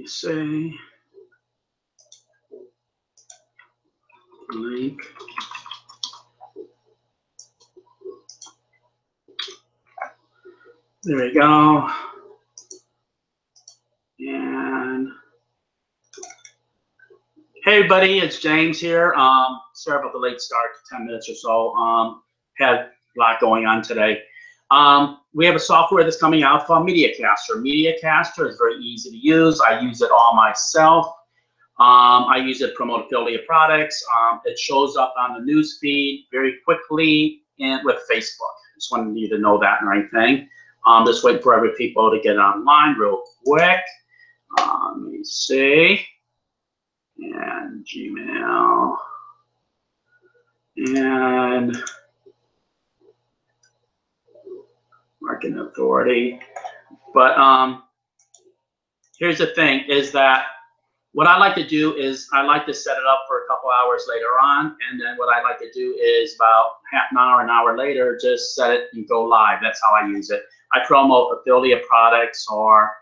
me see. Link. There we go. And hey everybody, it's James here. Sorry about the late start, 10 minutes or so. Had a lot going on today. We have a software that's coming out called MediaCaster. MediaCaster is very easy to use. I use it all myself. I use it to promote affiliate products. It shows up on the news feed very quickly and with Facebook. Just wanted you to know that and everything. Just waiting for every people to get online real quick. Let me see. And Gmail. And Marketing Authority. But here's the thing is that what I like to do is I like to set it up for a couple hours later on, and then what I like to do is about half an hour later, just set it and go live. That's how I use it. I promote affiliate products or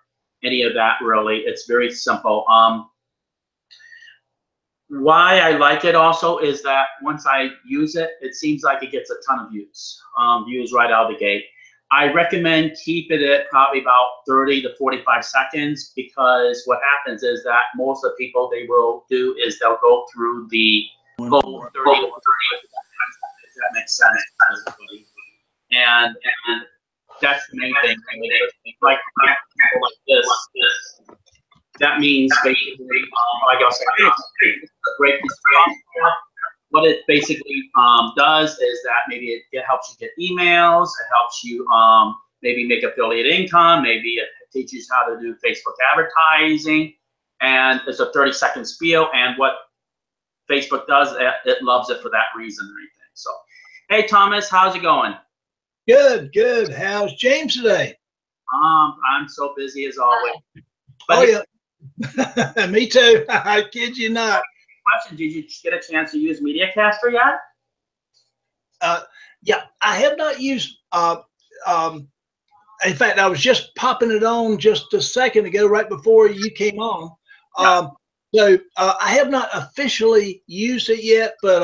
any of that really. It's very simple. Why I like it also is that once I use it, it seems like it gets a ton of views. Views right out of the gate. I recommend keeping it probably about 30 to 45 seconds because what happens is that most of the people they will do is they'll go through the whole 30 to 40 seconds, if that makes sense to everybody. And that's the main thing. Like people like this, that means basically, like I was saying, it's a great piece of software. What it basically does is that maybe it helps you get emails, it helps you maybe make affiliate income, maybe it teaches how to do Facebook advertising, and it's a 30-second spiel, and what Facebook does, it loves it for that reason and everything. So, hey Thomas, how's it going? Good, good. How's James today? I'm so busy as always. But oh yeah, me too. I kid you not. Question: did you get a chance to use MediaCaster yet? Yeah, I have not used. In fact, I was just popping it on just a second ago, right before you came on. So I have not officially used it yet, but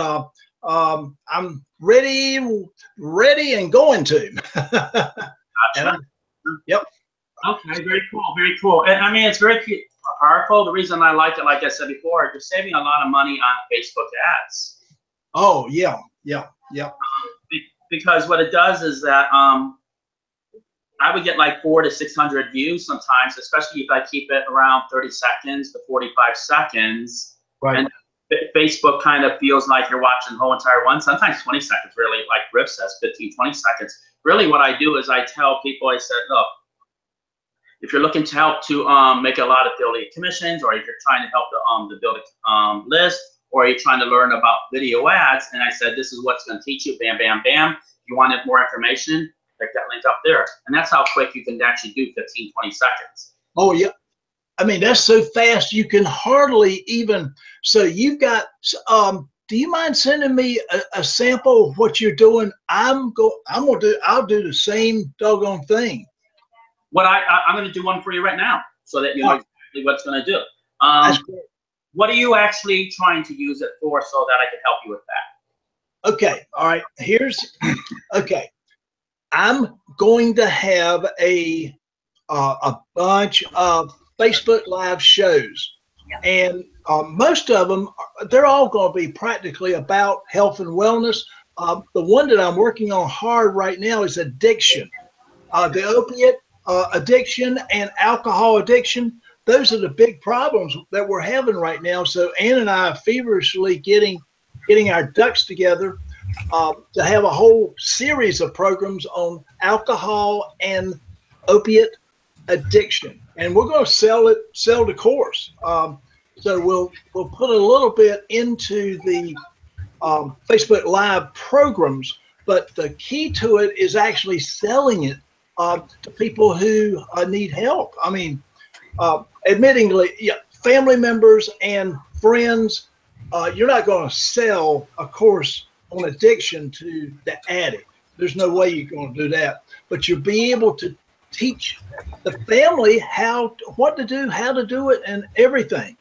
I'm ready and going to. Gotcha. Yep. Okay, very cool, very cool. And I mean, it's very powerful. The reason I like it, like I said before, you're saving a lot of money on Facebook ads. Oh yeah, yeah, yeah. Because what it does is that I would get like 400 to 600 views sometimes, especially if I keep it around 30 seconds to 45 seconds. Right. And Facebook kind of feels like you're watching the whole entire one. Sometimes 20 seconds, really, like Griff says, 15, 20 seconds. Really what I do is I tell people, I said, look, if you're looking to help to make a lot of affiliate commissions, or if you're trying to help to build a list, or you're trying to learn about video ads, and I said, this is what's going to teach you, bam, bam, bam. If you wanted more information, click that link up there. And that's how quick you can actually do 15, 20 seconds. Oh, yeah. I mean, that's so fast, you can hardly even, so you've got, do you mind sending me a sample of what you're doing? I'll do the same doggone thing. What I'm going to do one for you right now, so that you know exactly what it's going to do. That's great. What are you actually trying to use it for, so that I can help you with that? Okay, all right. Okay. I'm going to have a bunch of Facebook Live shows, and most of them, they're all going to be practically about health and wellness. The one that I'm working on hard right now is addiction, the opiate addiction and alcohol addiction. Those are the big problems that we're having right now. So Ann and I are feverishly getting our ducks together to have a whole series of programs on alcohol and opiate addiction, and we're going to sell the course. So we'll put a little bit into the Facebook Live programs, but the key to it is actually selling it to people who need help. I mean, admittingly, yeah, family members and friends, you're not going to sell a course on addiction to the addict. There's no way you're going to do that. But you'll be able to teach the family what to do, how to do it, and everything.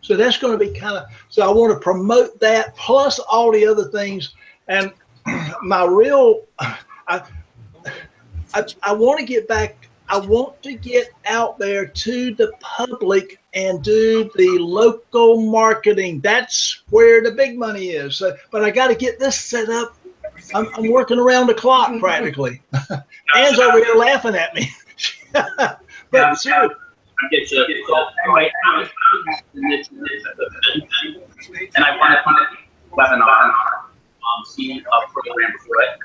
So that's going to be kind of, so I want to promote that plus all the other things. And my real, I want to get back. I want to get out there to the public and do the local marketing. That's where the big money is. So, but I got to get this set up. I'm working around the clock practically. Anne's over here laughing at me. But seriously. I get you. So anyway, and I want to put a webinar, see a program for it.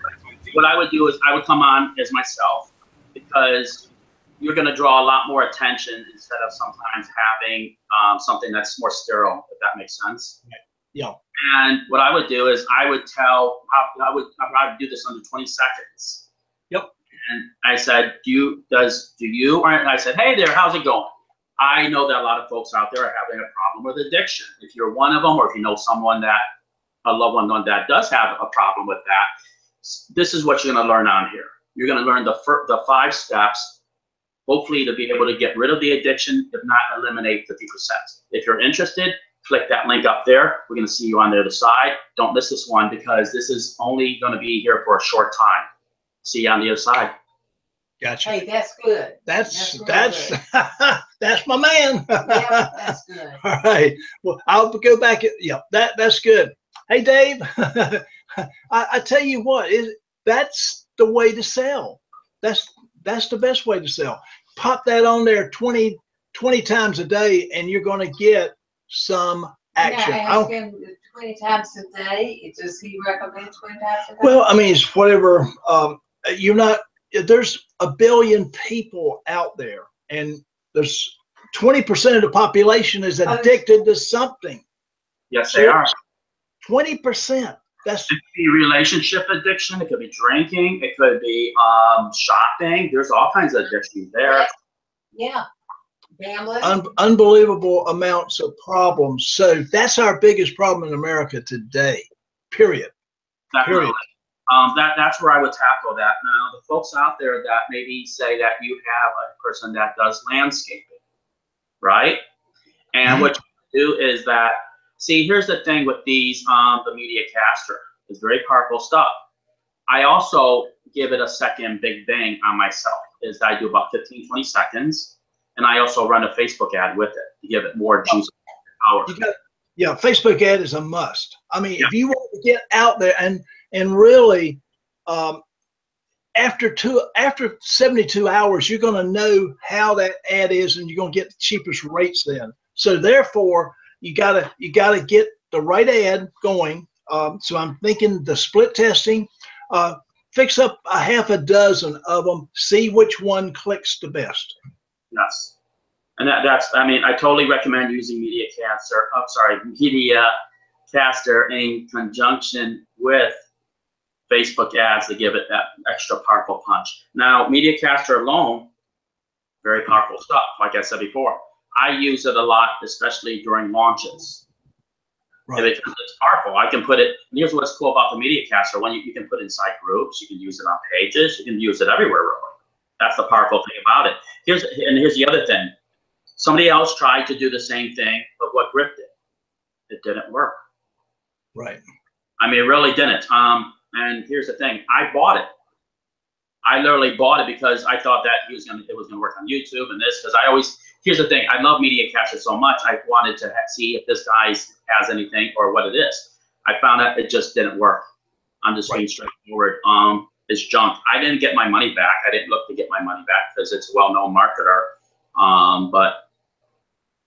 What I would do is I would come on as myself, because you're going to draw a lot more attention instead of sometimes having something that's more sterile, if that makes sense. Yeah. And what I would do is I would tell, I would do this under 20 seconds. Yep. And I said, do you, or I said, hey there, how's it going? I know that a lot of folks out there are having a problem with addiction. If you're one of them, or if you know someone that, a loved one that does have a problem with that, this is what you're going to learn on here. You're going to learn the 5 steps, hopefully to be able to get rid of the addiction, if not eliminate 50%. If you're interested, click that link up there. We're going to see you on the other side. Don't miss this one, because this is only going to be here for a short time. See you on the other side. Gotcha. Hey, that's good. That's good. That's my man. Yeah, that's good. All right. Well, I'll go back. Yeah, that's good. Hey, Dave. I tell you what, that's the way to sell. That's the best way to sell. Pop that on there 20 times a day, and you're going to get some action. Yeah, ask him 20 times a day. Does he recommend 20 times a day? Well, I mean, it's whatever. You're not. There's a billion people out there, and there's 20% of the population is addicted to something. Yes, they are. 20%. That's. It could be relationship addiction. It could be drinking. It could be shopping. There's all kinds of addictions there. Yeah. Gambling. Unbelievable amounts of problems. So that's our biggest problem in America today. Period. Definitely. Period. That's where I would tackle that. Now, the folks out there that maybe say that you have a person that does landscaping, right? And what you do is that, see, here's the thing with these, the Media Caster. It's very powerful stuff. I also give it a second big bang on myself, is that I do about 15, 20 seconds. And I also run a Facebook ad with it to give it more juice and power. Yeah, Facebook ad is a must. I mean, if you want to get out there and really, after 72 hours, you're going to know how that ad is, and you're going to get the cheapest rates then. So therefore, you gotta get the right ad going. So I'm thinking the split testing, fix up a half a dozen of them, see which one clicks the best. Yes. And that's, I mean, I totally recommend using Media Caster in conjunction with Facebook ads to give it that extra powerful punch. Now, Media Caster alone, very powerful stuff. Like I said before, I use it a lot, especially during launches. Right. Because it's powerful. I can put it, here's what's cool about the Media Caster. When you can put it inside groups, you can use it on pages, you can use it everywhere, really. That's the powerful thing about it. Here's the other thing. Somebody else tried to do the same thing, but what Griff did, it didn't work. Right. I mean, it really didn't. And here's the thing. I bought it. I literally bought it because I thought that it was gonna work on YouTube and this, because here's the thing. I love Media Caster so much. I wanted to see if this guy has anything or what it is. I found out it just didn't work. I'm just being straightforward. It's junk. I didn't get my money back. I didn't look to get my money back because it's a well-known marketer. But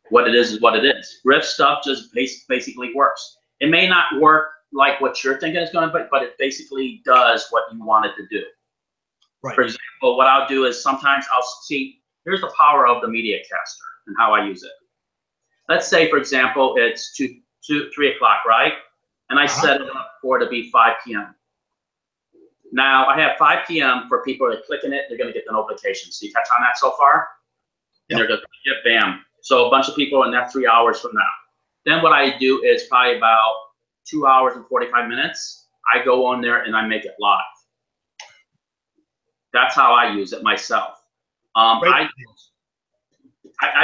what it is what it is. Griff stuff just basically works. It may not work like what you're thinking it's going to, but it basically does what you want it to do. Right. For example, what I'll do is sometimes I'll see, here's the power of the Media Caster and how I use it. Let's say, for example, it's 3 o'clock, right? And I set it up for it to be 5 p.m. Now, I have 5 p.m. for people that are clicking it, they're going to get the notification. So you catch on that so far? And they're going to get bam. So a bunch of people in that 3 hours from now. Then what I do is probably about 2 hours and 45 minutes. I go on there and I make it live. That's how I use it myself. I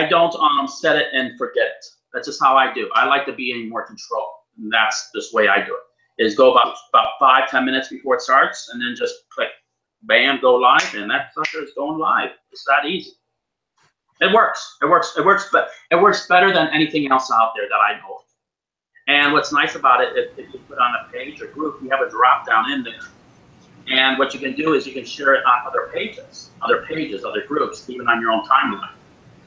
don't set it and forget it. That's just how I do. I like to be in more control, and that's this way I do it. Is go about 5-10 minutes before it starts, and then just click, bam, go live, and that sucker is going live. It's that easy. It works. It works. It works. But it works better than anything else out there that I know of. And what's nice about it, if you put on a page or group, you have a drop down in there. And what you can do is you can share it on other pages, other groups, even on your own timeline.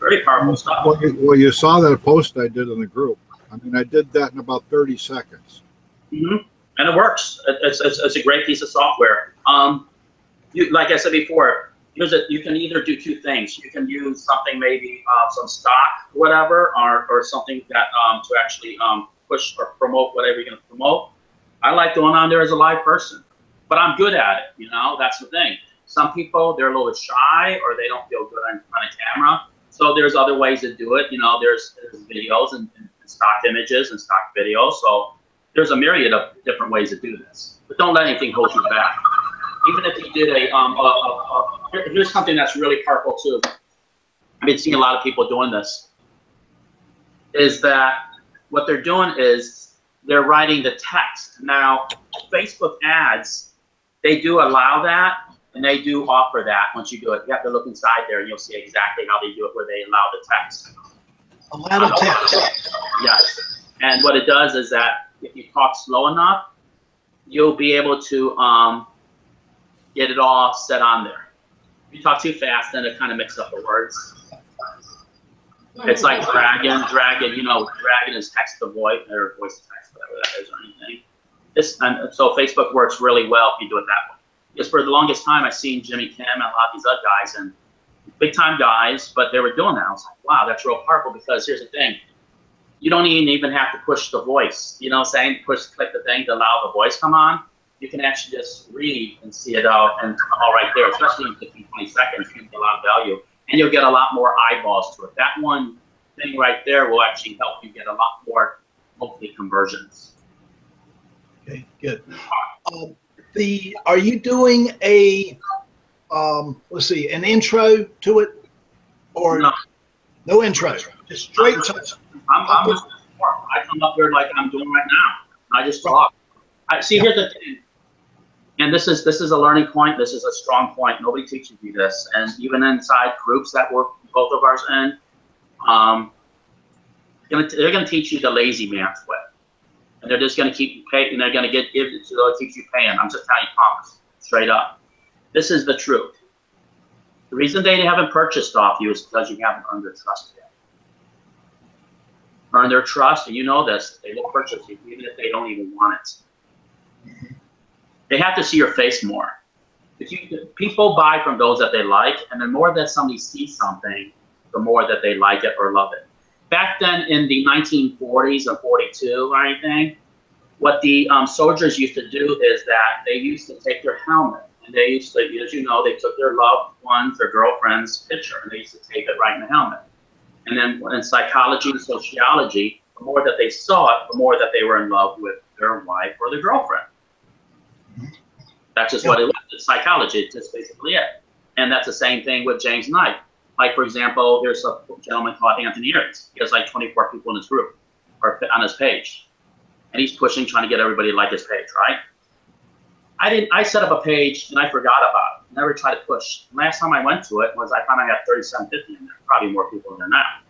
Very powerful stuff. Well, you saw that post I did in the group. I mean, I did that in about 30 seconds. Mm-hmm. And it works. It's a great piece of software. Like I said before, you can either do two things. You can use something maybe some stock, whatever, or something that to actually push or promote whatever you're going to promote. I like going on there as a live person, but I'm good at it. You know, that's the thing. Some people, they're a little bit shy, or they don't feel good on a camera. So there's other ways to do it. You know, there's videos and stock images and stock videos. So there's a myriad of different ways to do this. But don't let anything hold you back. Even if you did here's something that's really powerful too. I've been seeing a lot of people doing this. Is that what they're doing is they're writing the text. Now, Facebook ads, they do allow that, and they do offer that once you do it. You have to look inside there, and you'll see exactly how they do it, where they allow the text. Allow the text. Yes. And what it does is that if you talk slow enough, you'll be able to get it all set on there. If you talk too fast, then it kind of mixes up the words. It's like dragon, you know, dragon is text to voice, or voice to text, whatever that is, or anything. So Facebook works really well if you do it that way. Because for the longest time, I've seen Jimmy Kim and a lot of these other guys, and big time guys, but they were doing that. I was like, wow, that's real powerful, because here's the thing. You don't even have to push the voice, you know what I'm saying? Click the thing to allow the voice come on. You can actually just read and see it out and all right there, especially in 15, 20 seconds, you get a lot of value. And you'll get a lot more eyeballs to it. That one thing right there will actually help you get a lot more, hopefully, conversions. Okay, good. Are you doing a, let's see, an intro to it? Or no intro, just straight to it? I come up here like I'm doing right now. I just talk. See, here's the thing. And this is a learning point. This is a strong point. Nobody teaches you this. And even inside groups that we're both of ours in, they're going to teach you the lazy man's way. And they're just going to keep you paying, and they're going to give it to those keeps you paying. I'm just telling you, promise, straight up. This is the truth. The reason they haven't purchased off you is because you haven't earned their trust yet. Earn their trust, and you know this, they will purchase you, even if they don't even want it. They have to see your face more. People buy from those that they like, and the more that somebody sees something, the more that they like it or love it. Back then in the 1940s or 42 or anything, what the soldiers used to do is that they used to take their helmet, and they used to, as you know, they took their loved ones, their girlfriend's picture, and they used to tape it right in the helmet. And then in psychology and sociology, the more that they saw it, the more that they were in love with their wife or their girlfriend. That's just what it was. It's psychology. It's just basically it. And that's the same thing with James Knight. Like, for example, there's a gentleman called Anthony Aries. He has like 24 people in his group or on his page. And he's pushing, trying to get everybody to like his page, right? I set up a page and I forgot about it. Never tried to push. Last time I went to it was I found I had 3750 in there. Probably more people in there now.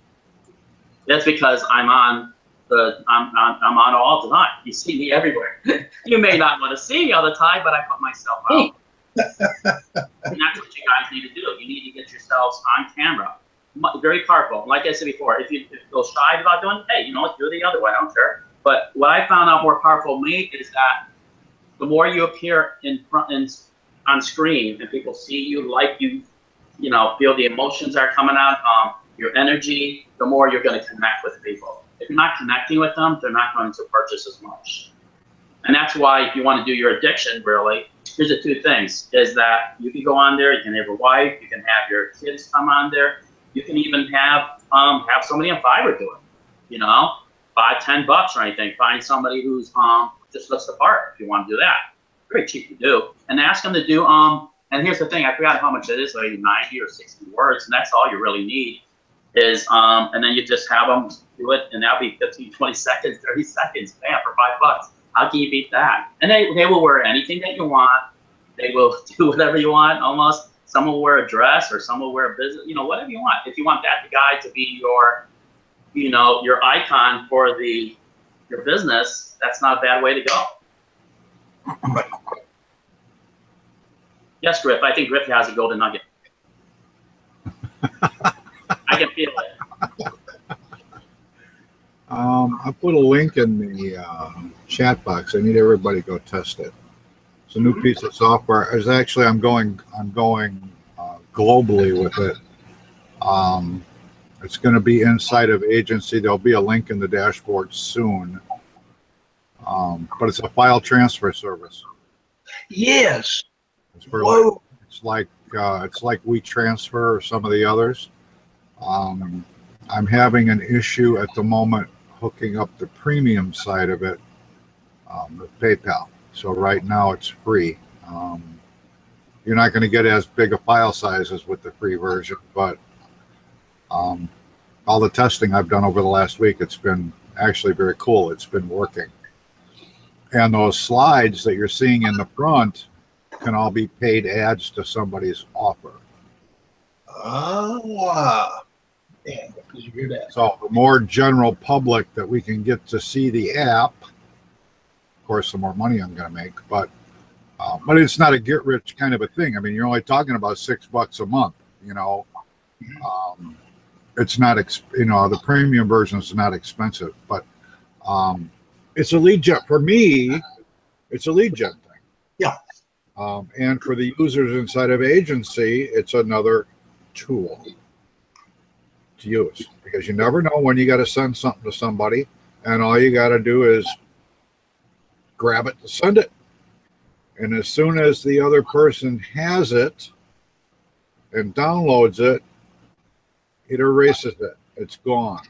That's because I'm on all the time. You see me everywhere. You may not want to see me all the time, but I put myself out. And that's what you guys need to do. You need to get yourselves on camera. Very powerful. Like I said before, if you feel shy about doing it, hey, you know what, do it the other way. I don't care. But what I found out more powerful for me is that the more you appear on screen and people see you, like you, you know, feel the emotions that are coming out, your energy, the more you're going to connect with people. If you're not connecting with them, they're not going to purchase as much. And that's why if you want to do your addiction, really, here's the two things, is that you can go on there, you can have a wife, you can have your kids come on there, you can even have somebody on Fiverr do it, you know, $5, $10 or anything. Find somebody who's just looks the part if you want to do that. Very cheap to do. And ask them to do And here's the thing, I forgot how much it is, like 90 or 60 words, and that's all you really need is, and then you just have them do it, and that'll be 15, 20 seconds, 30 seconds, bam, for $5. How can you beat that? And they will wear anything that you want. They will do whatever you want, almost. Some will wear a dress, or some will wear a business, you know, whatever you want. If you want that guy to be your, you know, your icon for your business, that's not a bad way to go. Yes, Griff, I think Griff has a golden nugget. I can feel it. I put a link in the chat box. I need everybody to go test it. It's a new piece of software. It's actually I'm going globally with it. It's going to be inside of Agency. There'll be a link in the dashboard soon. But it's a file transfer service. Yes. It's for Whoa. it's like WeTransfer or some of the others. I'm having an issue at the moment hooking up the premium side of it with PayPal. So right now it's free. You're not going to get as big a file sizes with the free version, but all the testing I've done over the last week, it's been actually very cool. It's been working. And those slides that you're seeing in the front can all be paid ads to somebody's offer. Ah. Yeah, did you hear that? So the more general public that we can get to see the app, of course, the more money I'm going to make. But it's not a get rich kind of a thing. I mean, you're only talking about $6 a month. You know, it's not. You know, the premium version is not expensive, but it's a lead gen for me. It's a lead gen thing. Yeah. And for the users inside of Agency, it's another tool to use, because you never know when you got to send something to somebody, and all you got to do is grab it to send it. And as soon as the other person has it and downloads it, it erases it. It's gone.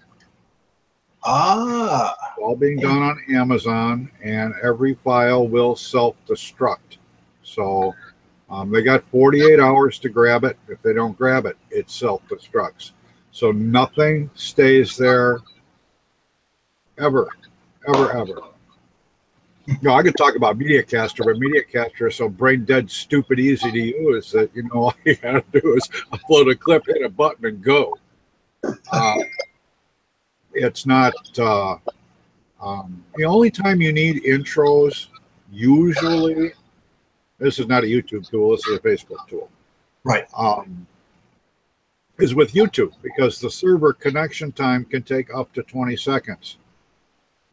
Ah. It's all being done on Amazon, and every file will self-destruct. So they got 48 hours to grab it. If they don't grab it, it self-destructs. So nothing stays there ever, ever, ever. No, I could talk about MediaCaster, but MediaCaster is so brain dead, stupid, easy to use that, you know, all you gotta do is upload a clip, hit a button, and go. It's not the only time you need intros. Usually, this is not a YouTube tool. This is a Facebook tool. Right. Is with YouTube, because the server connection time can take up to 20 seconds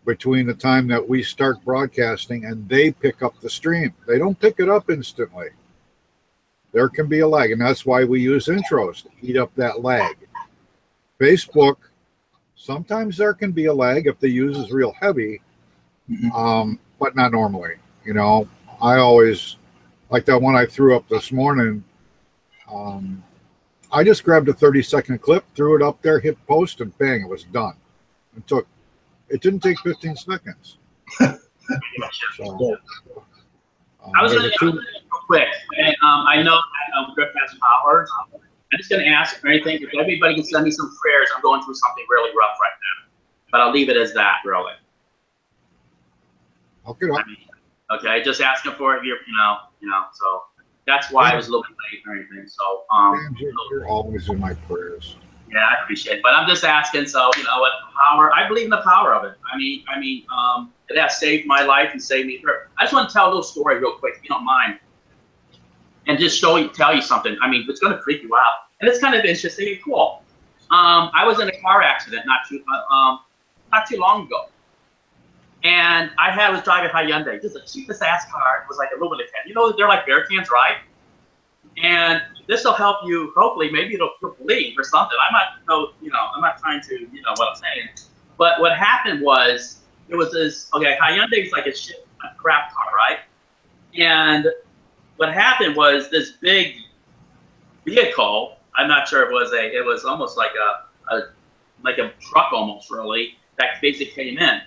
between the time that we start broadcasting and they pick up the stream. They don't pick it up instantly. There can be a lag, and that's why we use intros to eat up that lag. Facebook, sometimes there can be a lag if the use is real heavy, but not normally. You know, I always, like that one I threw up this morning, I just grabbed a 30-second clip, threw it up there, hit post, and bang, it was done. It didn't take 15 seconds. So, I was going to real quick, and I know Griff has power. I'm just going to ask anything. If everybody can send me some prayers, I'm going through something really rough right now. But I'll leave it as that, really. Okay. Okay, just asking for it. You know. So that's why I was a little bit late or anything. So you're always in my prayers. Yeah, I appreciate it. But I'm just asking, so you know what power, I believe in the power of it. I mean, it has saved my life and saved me. I just want to tell a little story real quick, if you don't mind. And just tell you something. I mean, it's going to freak you out. And it's kind of interesting and cool. I was in a car accident not too long ago. And I was driving a Hyundai, just the cheapest ass car. It was like a Luminex. You know, they're like bear cans, right? And this will help you. Hopefully, maybe it'll believe or something. I'm not trying to, you know what I'm saying. But what happened was, it was this. Okay, Hyundai is like a crap car, right? And what happened was this big vehicle. I'm not sure it was almost like a truck almost, really, that basically came in.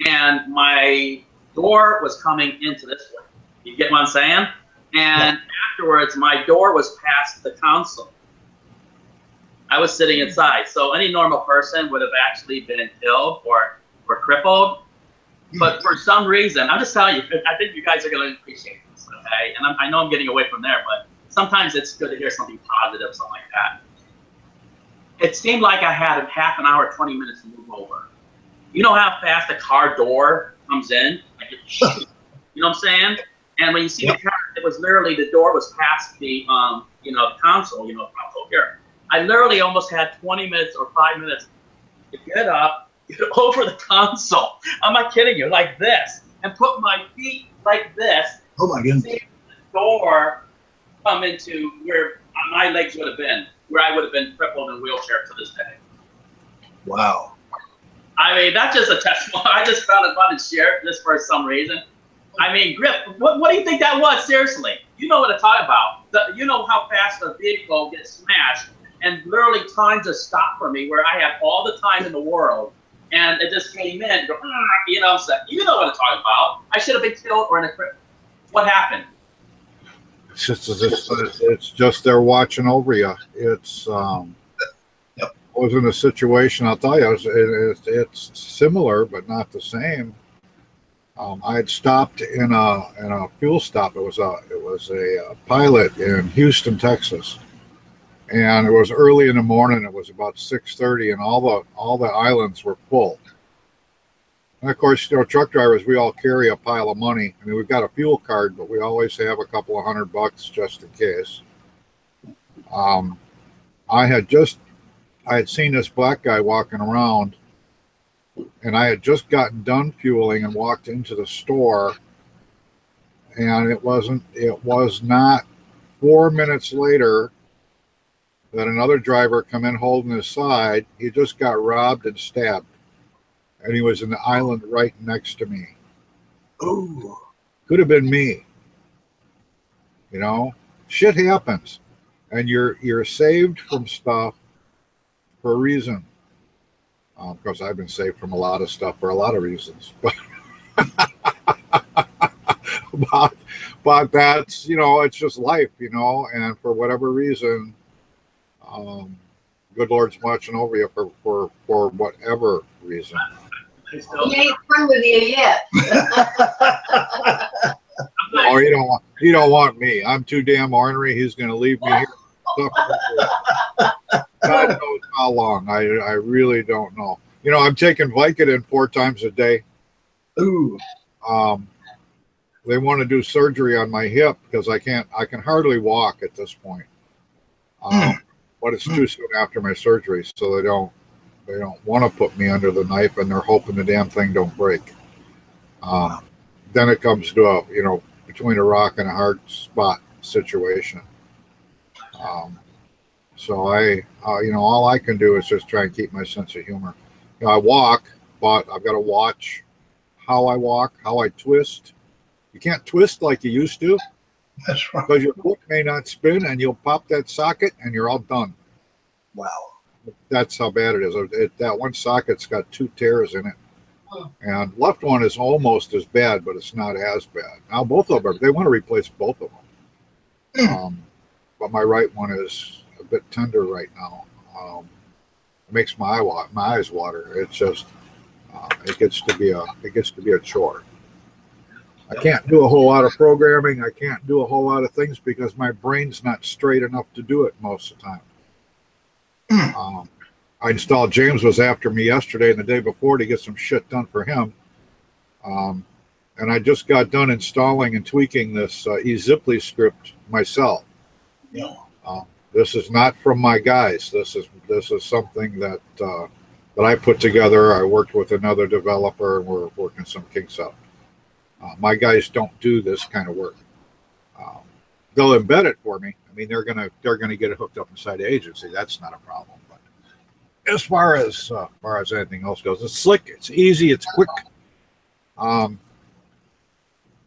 And my door was coming into this way. You get what I'm saying? And afterwards, my door was past the console. I was sitting inside. So any normal person would have actually been killed or crippled. But for some reason, I'm just telling you, I think you guys are going to appreciate this, okay? And I know I'm getting away from there, but sometimes it's good to hear something positive, something like that. It seemed like I had a half an hour, 20 minutes to move over. You know how fast a car door comes in? Like you know what I'm saying? And when you see the car, it was literally, the door was past the, console, console here. I literally almost had 20 minutes or 5 minutes to get up, get over the console. I'm not kidding you, like this, and put my feet like this. Oh my goodness. See the door come into where my legs would have been, where I would have been crippled in a wheelchair to this day. Wow. I mean, that's just a testimony. I just found it fun to share this for some reason. I mean, Griff, what do you think that was? Seriously, you know what I'm talking about. You know how fast a vehicle gets smashed, and literally time just stopped for me where I had all the time in the world, and it just came in. Go, you know what I'm saying? You know what I'm talking about. I should have been killed or in a crib. What happened? It's just they're watching over you. It's I was in a situation, I'll tell you, it's similar but not the same. I had stopped in a fuel stop. It was a pilot in Houston, Texas, and it was early in the morning. It was about 6:30, and all the islands were full. And of course, truck drivers, we all carry a pile of money. I mean, we've got a fuel card, but we always have a couple of $100 just in case. I had seen this black guy walking around, and I had just gotten done fueling and walked into the store, and it was not 4 minutes later that another driver come in holding his side. He just got robbed and stabbed, and he was in the island right next to me. Ooh. Could have been me. Shit happens, and you're saved from stuff for a reason. Of course, I've been saved from a lot of stuff for a lot of reasons, but that's, it's just life, and for whatever reason, good Lord's watching over you for whatever reason. He ain't through with you yet. Oh, he don't want me. I'm too damn ornery. He's going to leave me here. God knows how long. I really don't know. I'm taking Vicodin 4 times a day. Ooh. They want to do surgery on my hip because I can hardly walk at this point. But it's too soon after my surgery, so they don't want to put me under the knife, and they're hoping the damn thing don't break. Then it comes to a between a rock and a hard spot situation. So all I can do is just try and keep my sense of humor. I walk, but I've got to watch how I walk, how I twist. You can't twist like you used to. That's right. Because your foot may not spin, and you'll pop that socket, and you're all done. Wow. That's how bad it is. That one socket's got 2 tears in it. And left one is almost as bad, but it's not as bad. Now both of them, they want to replace both of them. But my right one is a bit tender right now. It makes my eyes water. It's just it gets to be a chore. I can't do a whole lot of programming. I can't do a whole lot of things because my brain's not straight enough to do it most of the time. I installed, James was after me yesterday and the day before to get some shit done for him. And I just got done installing and tweaking this eZiply script myself. Yeah. This is not from my guys. This is something that I put together. I worked with another developer, and we're working some kinks out. My guys don't do this kind of work. They'll embed it for me. I mean, they're gonna get it hooked up inside the agency. That's not a problem. But as far as anything else goes, it's slick. It's easy. It's quick. You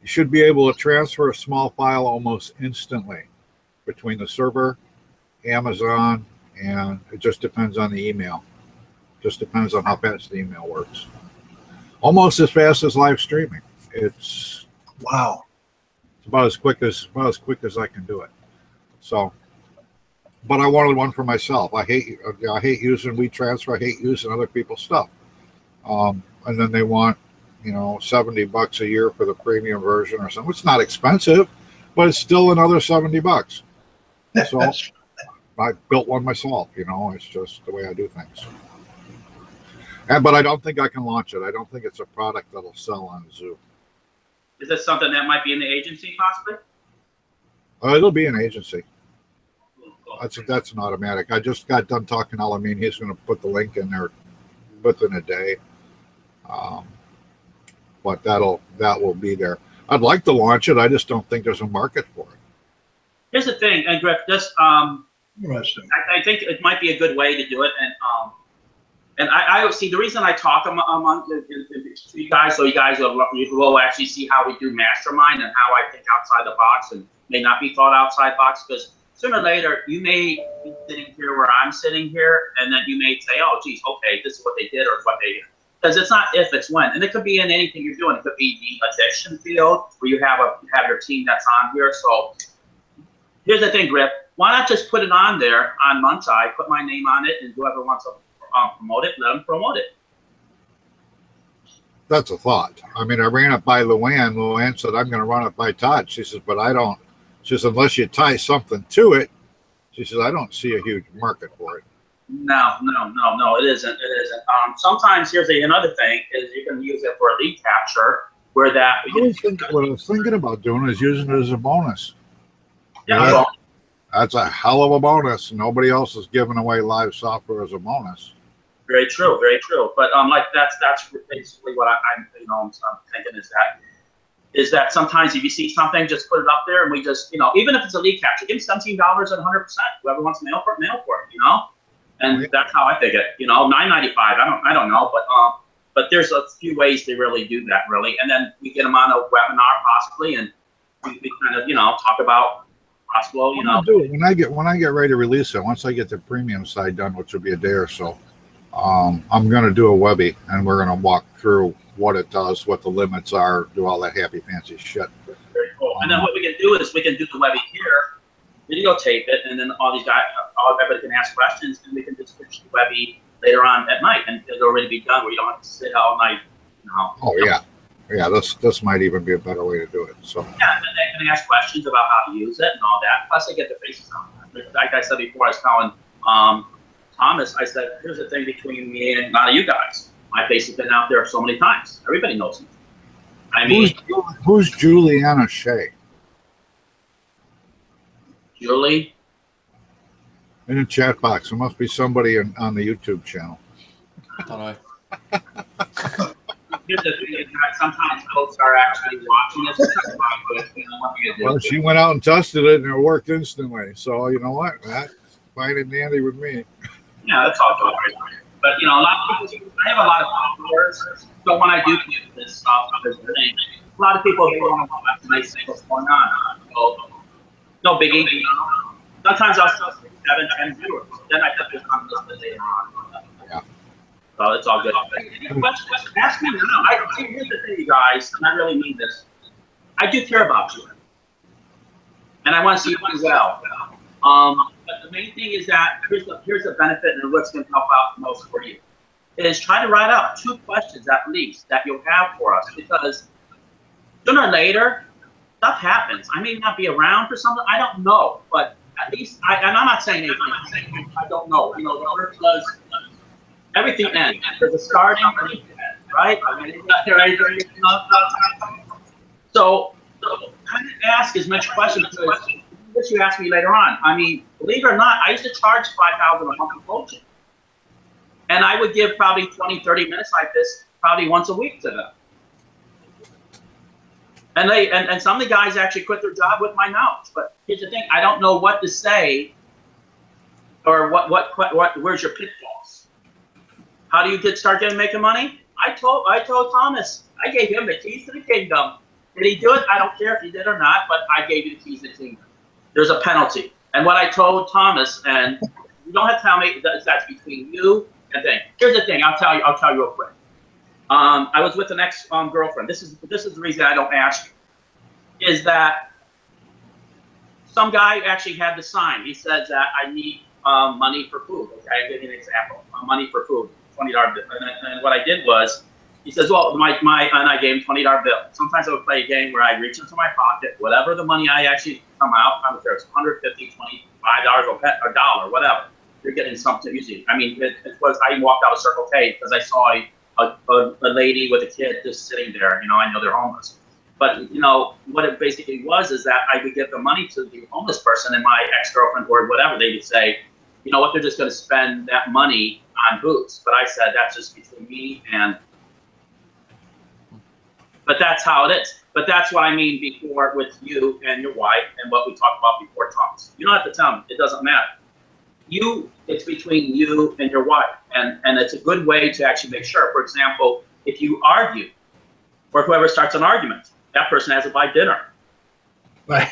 should be able to transfer a small file almost instantly between the server, Amazon, and it just depends on the email. Just depends on how fast the email works. Almost as fast as live streaming. It's wow. It's about as quick as I can do it. So, but I wanted one for myself. I hate using WeTransfer. I hate using other people's stuff. And then they want, $70 a year for the premium version or something. It's not expensive, but it's still another $70. So I built one myself. It's just the way I do things. But I don't think I can launch it. I don't think it's a product that'll sell on Zoom. Is this something that might be in the agency possibly? It'll be an agency. That's an automatic. I just got done talking to Alameen. He's going to put the link in there within a day. But that will be there. I'd like to launch it. I just don't think there's a market for it. Here's the thing, and Griff, Interesting. I think it might be a good way to do it, and I see the reason I talk among you guys, so you guys will actually see how we do mastermind and how I think outside the box and may not be thought outside box, because sooner or later you may be sitting here where I'm sitting here, and then you may say, oh, geez, okay, this is what they did or what they did. Because it's not if, it's when, and it could be in anything you're doing. It could be the addiction field where you have your team that's on here. So here's the thing, Griff. Why not just put it on there on Muncheye, put my name on it, and whoever wants to promote it, let them promote it. That's a thought. I mean, I ran it by Luann. Luann said, I'm going to run it by Todd. She says, but I don't. She says, unless you tie something to it, she says, I don't see a huge market for it. No, it isn't. It isn't. Sometimes here's another thing is you can use it for a lead capture where that. What I was thinking about doing is using it as a bonus. Yeah, that's a hell of a bonus. Nobody else is giving away live software as a bonus. Very true, very true. But like that's basically what I'm thinking is that sometimes if you see something, just put it up there, and we just even if it's a lead capture, give me $17 at 100%. Whoever wants to mail for it, And that's how I think it. $9.95. I don't know, but there's a few ways to really do that, really. And then we get them on a webinar possibly, and we kind of talk about possible. Do it when I get ready to release it. Once I get the premium side done, which will be a day or so, I'm going to do a Webby, and we're going to walk through what it does, what the limits are, do all that happy fancy shit. Very cool. And then what we can do is we can do the Webby here, videotape it, and then all these guys, everybody can ask questions, and we can just finish the Webby later on at night, and it'll already be done where you don't have to sit all night. Oh yeah. This might even be a better way to do it. So yeah, and they can ask questions about how to use it and all that. Plus, they get their faces on. Like I said before, I was telling Thomas, I said, here's the thing between me and a lot of you guys. My face has been out there so many times. Everybody knows me. I mean, who's Juliana Shea? Julie? In the chat box. There must be somebody on the YouTube channel. Here's the thing is that sometimes folks are actually watching this. Well, she went out and tested it, and it worked instantly. So, you know what? That's fine and dandy with me. Yeah, that's all good. But, a lot of people, I have a lot of followers. So when I do this stuff, a lot of people, they want to watch and they say what's going on. So, no biggie. Sometimes I'll still see 7, 10 viewers. Then I put this on this later on. Yeah. So it's all good. Ask me now. Here's the thing, you guys, and I really mean this. I do care about you. And I want to see you do well. But the main thing is that here's the benefit and what's going to help out most for you. Is try to write out 2 questions at least that you'll have for us, because sooner or later, stuff happens. I may not be around for something. I don't know, but at least and I'm not saying anything. I don't know. The earth does everything ends. There's a starting and an end, right? I mean, so kind of ask as much questions as you ask me later on. I mean, believe it or not, I used to charge $5,000 a month for coaching, and I would give probably 20, 30 minutes like this probably once a week to them. And and some of the guys actually quit their job with my knowledge. But here's the thing: I don't know what to say, or where's your pitfalls? How do you start making money? I told Thomas, I gave him the keys to the kingdom. Did he do it? I don't care if he did or not, but I gave you the keys to the kingdom. There's a penalty. And what I told Thomas, and you don't have to tell me that's between you and thing. Here's the thing. I'll tell you real quick. I was with an ex-girlfriend. This is the reason I don't ask you, is that some guy actually had the sign. He says that I need money for food. Okay, I'll give you an example. Money for food, $20 bill. And what I did was, he says, well, and I gave him $20 bill. Sometimes I would play a game where I reach into my pocket, whatever the money I actually come out, I don't care if it's $150, $25 or a dollar, whatever. You're getting something usually. I mean, it was, I walked out of Circle K because I saw a lady with a kid just sitting there. You know, I know they're homeless. But, you know, what it basically was is that I would give the money to the homeless person, and my ex-girlfriend or whatever, they would say, you know what, they're just going to spend that money on booze. But I said, that's just between me and, but that's how it is. But that's what I mean before with you and your wife and what we talked about before talks. You don't have to tell them. It doesn't matter. It's between you and your wife. And it's a good way to actually make sure. For example, if you argue, or whoever starts an argument, that person has to buy dinner. Right.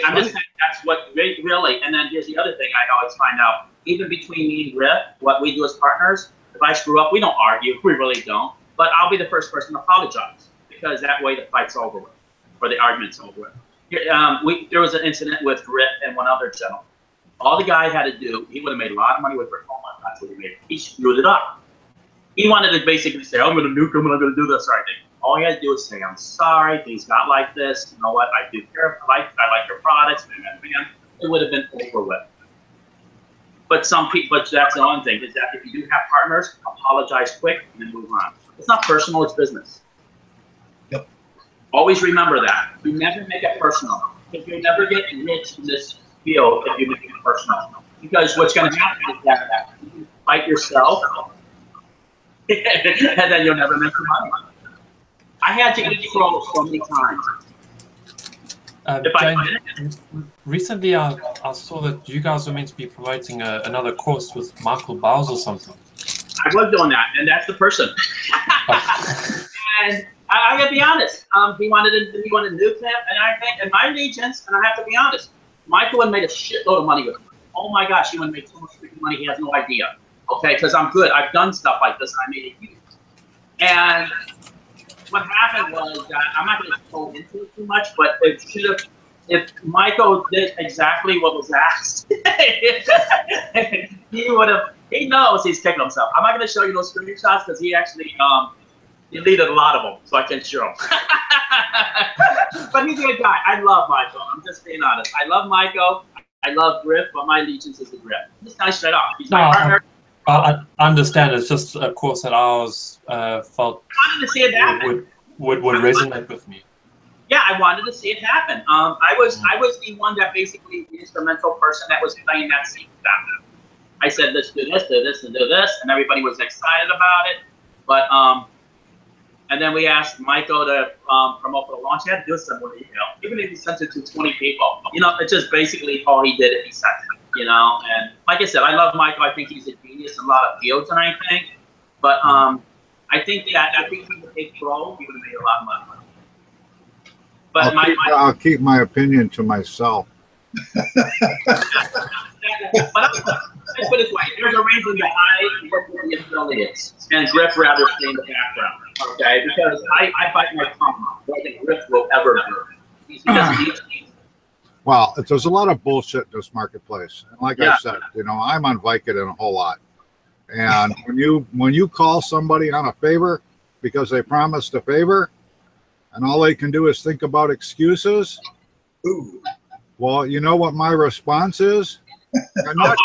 I'm just saying that's what really, and then here's the other thing I always find out, even between me and Griff, what we do as partners, if I screw up, we don't argue, we really don't, but I'll be the first person to apologize, because that way the fight's over with, or the argument's over with. There was an incident with Griff and one other gentleman. All the guy had to do, he would have made a lot of money with Griff. Oh my God, that's what he made. He screwed it up. He wanted to basically say, I'm going to nuke him and I'm going to do this right thing. All you had to do is say, I'm sorry, things got like this. You know what? I do care. I like your products. It would have been over with. But some people, but that's the one thing, is that if you do have partners, apologize quick and then move on. It's not personal, it's business. Yep. Always remember that. You never make it personal. If you never get rich in this field, if you make it personal. Because what's going to happen is that you fight yourself, and then you'll never make your money. I had to get trolls so many times. Jane, recently I saw that you guys were meant to be promoting another course with Michael Bowles or something. I was doing that, and that's the person. And I gotta be honest, he wanted to nuke him, and I think, and my allegiance, and I have to be honest, Michael would have made a shitload of money with me. Oh my gosh, he would have made so much freaking money, he has no idea. Okay, because I'm good. I've done stuff like this, and I made it huge. And what happened was that, I'm not going to go into it too much, but if Michael did exactly what was asked, he knows he's kicking himself. I'm not going to show you those screenshots because he actually deleted a lot of them, so I can show them. But he's a good guy. I love Michael. I'm just being honest. I love Michael. I love Griff, but my allegiance is to Griff. This guy straight off. He's my partner. I understand. It's just a course that I was felt I wanted to see it happen. Would resonate with me. Yeah, I wanted to see it happen. I was the one that basically the instrumental person that was playing that scene. I said, let's do this, do this, and do this, and everybody was excited about it. But and then we asked Michael to promote for the launch. He had to do some more email, even if he sent it to 20 people. You know, it's just basically all he did. He sent it. You know, and like I said, I love Michael. I think he's a genius in a lot of fields and everything. But I think that if he was a pro, he would have made a lot of money. But I'll keep my opinion to myself. But let's put it this way: there's a reason that I work with the affiliates, and Griff rather stay in the background. Okay, because I bite my tongue more than Griff will ever do. He doesn't need to. Well, there's a lot of bullshit in this marketplace, and like I said, you know, I'm on Vicodin a whole lot. And when you call somebody on a favor because they promised a favor, and all they can do is think about excuses, well, you know what my response is, and not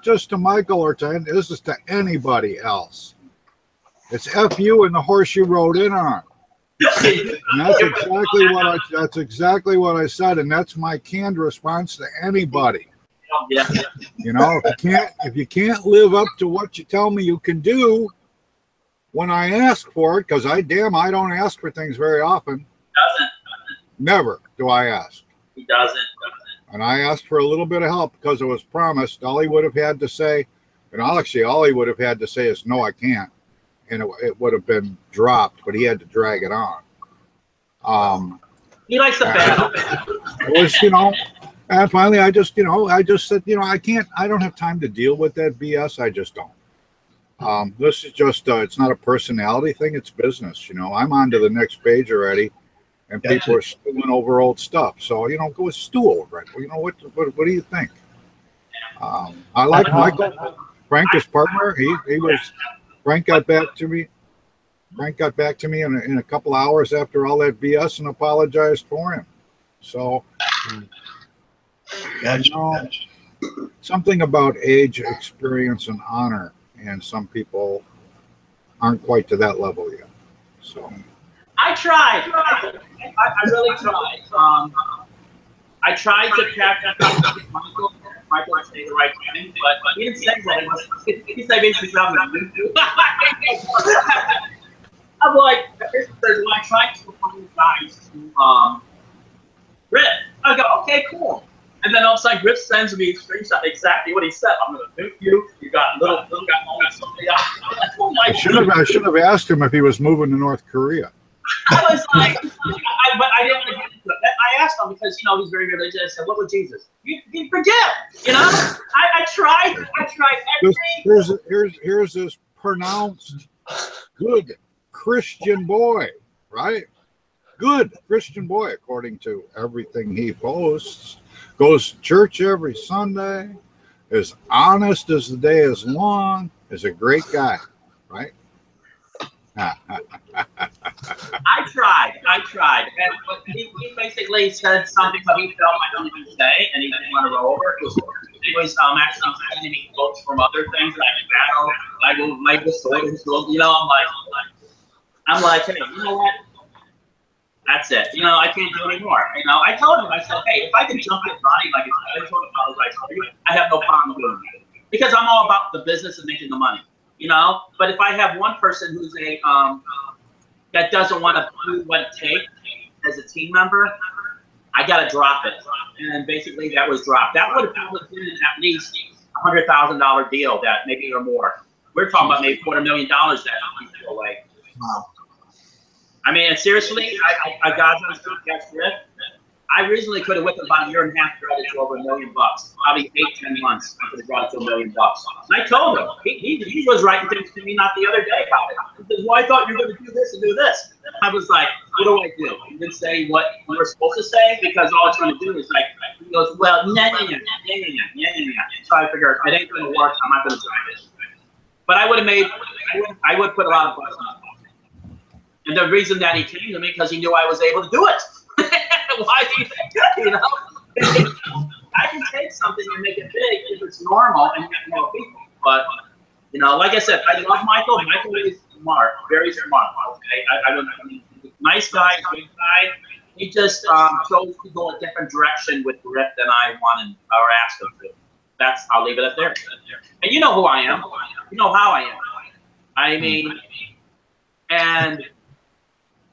just to Michael or to this is to anybody else. It's F you and the horse you rode in on. And that's exactly what I said, and that's my canned response to anybody. You know, if you can't live up to what you tell me you can do when I ask for it, because I don't ask for things very often. Doesn't. Never do I ask. He doesn't. And I asked for a little bit of help because it was promised. All he would have had to say, and actually all he would have had to say is, no, I can't. And it would have been dropped, but he had to drag it on. He likes the battle. It was, you know, and finally I just said, you know, I don't have time to deal with that BS. I just don't. This is just, it's not a personality thing. It's business. You know, I'm on to the next page already. and Gotcha. people are stewing over old stuff. So go stew over it. What do you think? I like Michael. Frank, his partner, Frank got back to me. Frank got back to me in a couple hours after all that BS and apologized for him. So, Gotcha. Something about age, experience, and honor, and some people aren't quite to that level yet. So, I tried. I really tried. I tried to catch up with Michael. Michael would say the right thing, but he didn't say what it was. He said basically something. I'm like, when I tried to apologize to Rip, I go, okay, cool. And then all of a sudden, Rip sends me a screenshot exactly what he said. I'm going to nuke you. You got little got something else. Oh my I should have asked him if he was moving to North Korea. I was like, but I didn't want to get into it. I asked him because he's very religious. I said, "What would Jesus? You forgive?" I tried. Here's this pronounced good Christian boy, right? Good Christian boy, according to everything he posts. Goes to church every Sunday. As honest as the day is long. Is a great guy, right? I tried. And he basically said something that he felt I don't even say, and he didn't want to roll over. He was actually sending me quotes from other things like I will like the story. I'm like, hey, you know what? That's it. I can't do anymore. I told him, I said, hey, if I can jump in body like I told him, I was like, I have no problem doing it because I'm all about the business of making the money. But if I have one person who's that doesn't want to do what it takes as a team member, I got to drop it. And basically that was dropped. That would have probably been at least $100,000 deal that maybe or more. We're talking about maybe $250,000 that I threw away. Wow. I mean, seriously, I got on the catch Rip. I originally could have whipped about a year and a half brought it to over $1 million. Probably 8-10 months, I could have brought it to $1 million. And I told him, he was writing things to me not the other day about it. He says, well, I thought you were going to do this and do this. I was like, what do I do? He didn't say what you were supposed to say because all it's going to do is like, he goes, well, yeah. So I figured, it ain't going to work. I'm not going to try this. But I would have put a lot of bucks on it. And the reason that he came to me because he knew I was able to do it. Why do you think, I can take something and make it big if it's normal and get more people. But, like I said, I love Michael. Michael is smart, very smart. Okay, I don't know. Nice guy, good guy. He just chose to go a different direction with Rip than I wanted or asked him to. I'll leave it at there. And you know who I am. You know how I am. I mean, and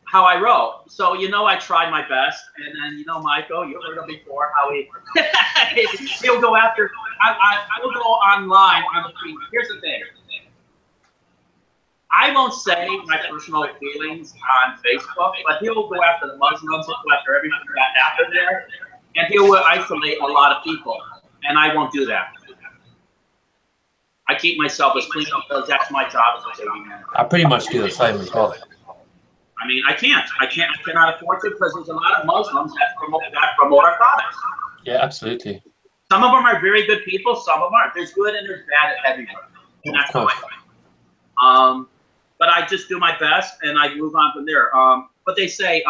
how I wrote. So, I tried my best. And then, Michael, you heard him before, how he'll go after, I will go online on the tweet. Here's the thing. I won't say my personal feelings on Facebook, but he'll go after the Muslims, he'll go after everything that happened there, and he will isolate a lot of people. And I won't do that. I keep myself as clean because that's my job as a TV manager. I pretty much do the same as well. I mean, I cannot afford to because there's a lot of Muslims that promote our products. Yeah, absolutely. Some of them are very good people, some of them aren't. There's good and there's bad everywhere. And that's how I am. But I just do my best and I move on from there. But they say,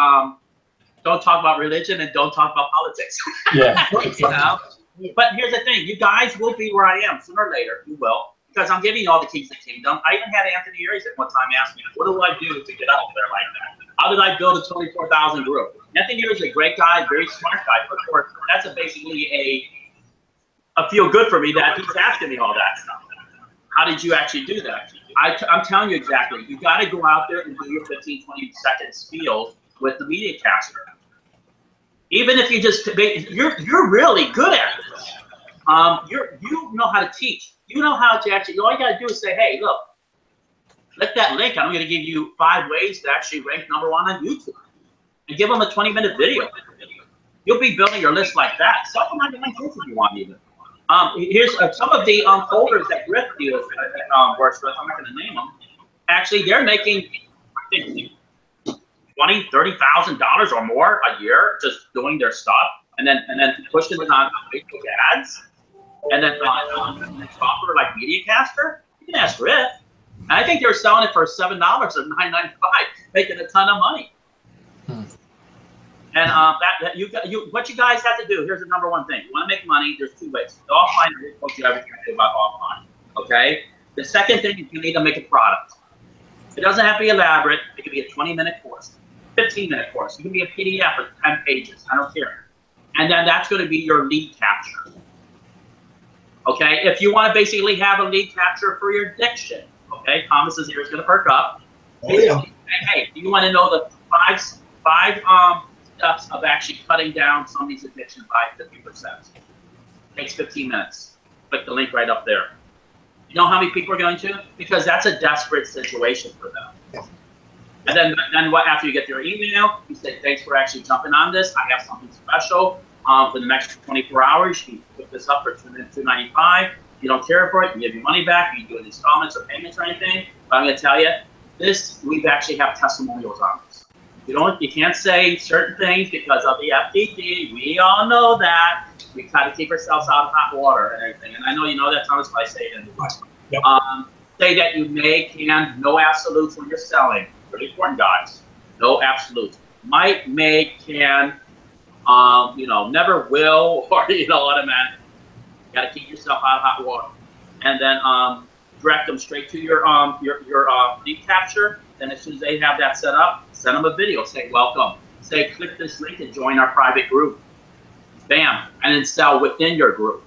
don't talk about religion and don't talk about politics. Yeah. Exactly. But here's the thing, you guys will be where I am sooner or later. You will. Because I'm giving you all the keys to the kingdom. I even had Anthony Aries at one time ask me, what do I do to get out there like that? How did I build a 24,000 group? Anthony Aries is a great guy, very smart guy. But of course, that's basically a feel good for me that he's asking me all that stuff. How did you actually do that? I'm telling you exactly. You got to go out there and do your 15, 20 second spiel with the media caster. Even if you just, you're really good at this. You know how to teach. You know how to actually, all you got to do is say, hey, look, click that link. I'm going to give you 5 ways to actually rank #1 on YouTube. And give them a 20-minute video. You'll be building your list like that. Some of them might if you want even. Here's some of the folders that Griff deals works with. I'm not going to name them. Actually, they're making, I think, $20,000-$30,000 or more a year just doing their stuff, and then pushing it on Facebook ads, and then on software like MediaCaster. You can ask Rick. And I think they were selling it for $7 or $9.95, making a ton of money. And what you guys have to do, here's the number one thing. You want to make money, there's two ways. The offline, I just told you everything I do about offline, okay? The second thing is you need to make a product. It doesn't have to be elaborate. It could be a 20-minute course, 15-minute course. It can be a PDF of 10 pages. I don't care. And then that's going to be your lead capture. Okay? If you want to basically have a lead capture for your diction, okay? Thomas's ear is going to perk up. Oh, yeah. Hey, do you want to know the five steps of actually cutting down somebody's addiction by 50%? Takes 15 minutes. Click the link right up there. You know how many people are going to? Because that's a desperate situation for them. Yeah. And then what? After you get their email, you say, thanks for actually jumping on this. I have something special for the next 24 hours. You can put this up for $295. If you don't care for it, you give your money back. You can do it in installments or payments or anything. But I'm going to tell you, we actually have testimonials on this. You can't say certain things because of the FTC. We all know that. We try to keep ourselves out of hot water and everything. And I know you know that, Thomas, but I say it anyway. Yep. Say that you may, can, no absolutes when you're selling. Pretty important, guys. No absolutes. Might, may, can, never will, or, automatic. You got to keep yourself out of hot water. And then direct them straight to your lead capture. Then as soon as they have that set up, send them a video. Say, welcome. Say, click this link and join our private group. Bam. And then sell within your group.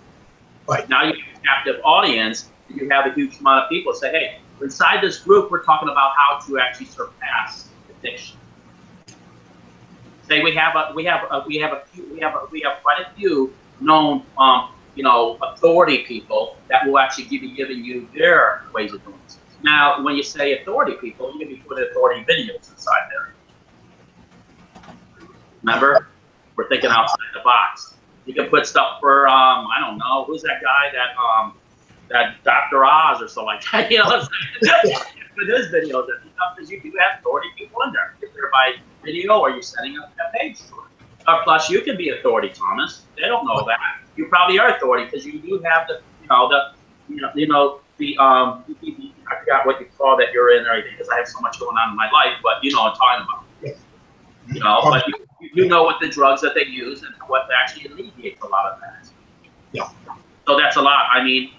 Right. Now you have an active audience. You have a huge amount of people. Say, hey, inside this group, we're talking about how to actually surpass addiction. Say we have quite a few known, authority people that will actually be giving you their ways of doing this. Now, when you say authority people, you can be putting authority videos inside there. Remember, we're thinking outside the box. You can put stuff for I don't know, who's that guy that Dr. Oz or something like that. For those videos, because you do have authority people in there. If they're by video or you're setting up a page for it. Plus, you can be authority, Thomas. They don't know that. You probably are authority because you do have I forgot what you call that you're in or anything because I have so much going on in my life, but you know what I'm talking about. Yeah. But you know what the drugs that they use and what actually alleviates a lot of that. Yeah. So that's a lot. I mean,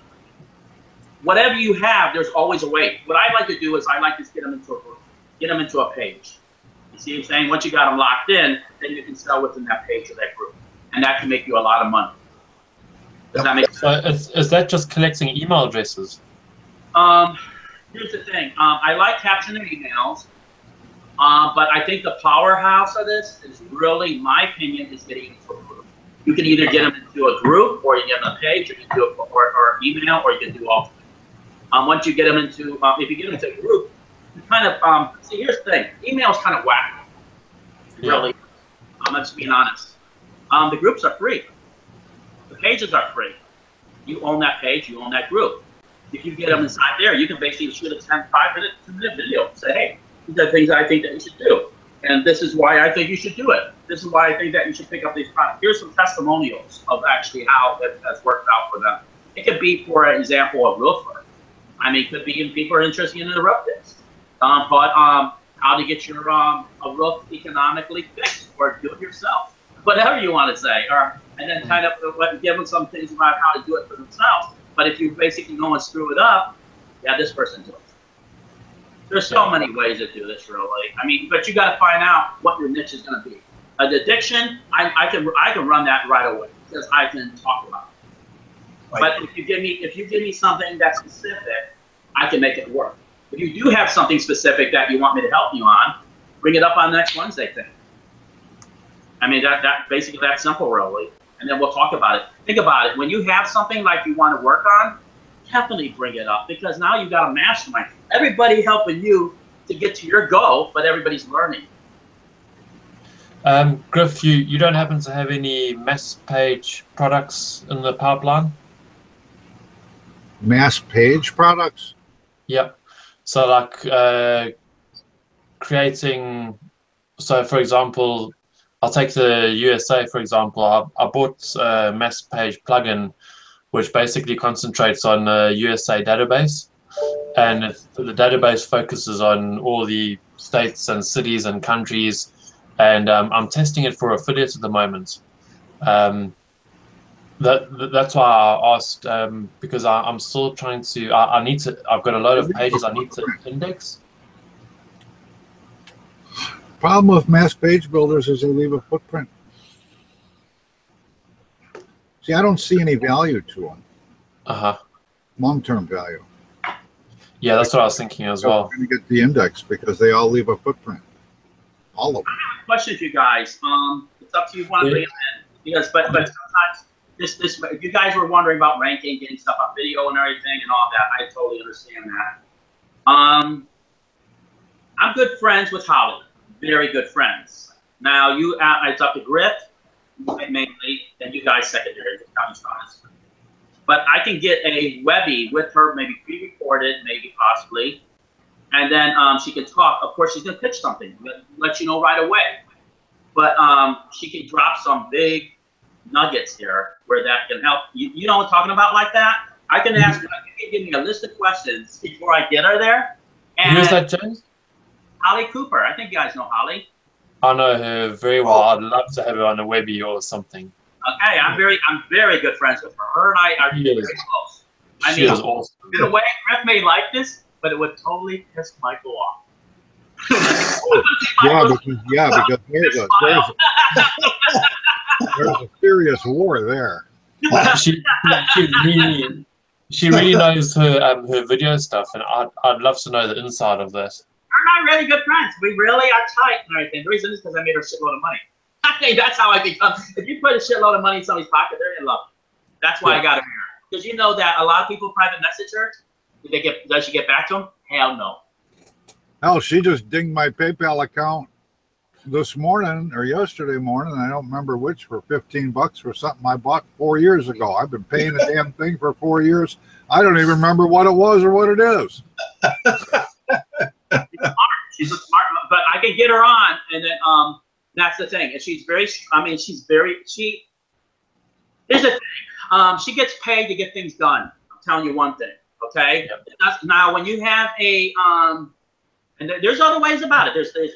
whatever you have, there's always a way. What I like to do is I like to get them into a group, get them into a page. You see what I'm saying? Once you got them locked in, then you can sell within that page or that group, and that can make you a lot of money. Does that make sense? So is that just collecting email addresses? Here's the thing. I like captioning emails, but I think the powerhouse of this is really, my opinion, is getting into a group. You can either get them into a group, or you get them a page, or you can do it or email, or you can do all three. Once you get them into, if you get them into a group, you kind of, see, here's the thing. Email's kind of whack. Really. I'm just being honest. The groups are free. The pages are free. You own that page, you own that group. If you get them inside there, you can basically shoot a 5-minute, 2-minute video. Say, hey, these are things I think that you should do. And this is why I think you should do it. This is why I think that you should pick up these products. Here's some testimonials of actually how it has worked out for them. It could be, for example, a roofer. I mean, it could be people are interested in the roof fix. How to get your a roof economically fixed or do it yourself. Whatever you want to say. And then kind of give them some things about how to do it for themselves. But if you basically go and screw it up, yeah, this person does. There's so many ways to do this, really. I mean, but you got to find out what your niche is going to be. An addiction, I can run that right away because I can talk about it. Right. But if you give me something that's specific, I can make it work. If you do have something specific that you want me to help you on, bring it up on the next Wednesday thing. I mean, that basically that simple, really. And then we'll talk about it. Think about it. When you have something like you want to work on, definitely bring it up because now you've got a mastermind. Everybody helping you to get to your goal, but everybody's learning. Griff, you don't happen to have any mass page products in the pipeline? Mass page products? Yep. So like creating So, for example, I'll take the USA, for example. I bought a MassPage plugin, which basically concentrates on the USA database. And the database focuses on all the states and cities and countries. And I'm testing it for affiliates at the moment. That's why I asked, because I'm still trying to, I've got a load of pages I need to index. Problem with mass page builders is they leave a footprint. See, I don't see any value to them. Long-term value. Yeah, that's what I was thinking as well. I'm going to get the index because they all leave a footprint. All of them. Question for you guys. It's up to you. Want to bring it in because, but sometimes this you guys were wondering about ranking, getting stuff on video and everything and all that. I totally understand that. I'm good friends with Holly. Very good friends. Now it's up to Griff mainly, and you guys secondary. But I can get a Webby with her, maybe pre-recorded, maybe possibly, and then she can talk. Of course, she's gonna pitch something, let you know right away. But she can drop some big nuggets here where that can help. You know what I'm talking about like that? I can ask. You can give me a list of questions before I get her there. And who is that, James? Holly Cooper. I think you guys know Holly. I know her very well. I'd love to have her on a Webby or something. Okay, I'm very good friends with her. Her and I are very close. I She mean, is awesome. in a way, Griff may like this, but it would totally piss Michael off. Because there's a serious war there. She really knows her video stuff, and I'd love to know the inside of that. We're not really good friends. We really are tight and everything. The reason is because I made her a shitload of money. I think that's how I become. If you put a shitload of money in somebody's pocket, they're in love. That's why I got her here. Because you know that a lot of people private message her. Does she get back to them? Hell no. Hell, she just dinged my PayPal account this morning or yesterday morning. I don't remember which, for $15 for something I bought 4 years ago. I've been paying the damn thing for 4 years. I don't even remember what it was or what it is. She's a smart, but I can get her on, and then that's the thing. And she's very. I mean, here's the thing. She gets paid to get things done. I'm telling you one thing. Okay. Yep. Now, when you have a and there's other ways about it. There's the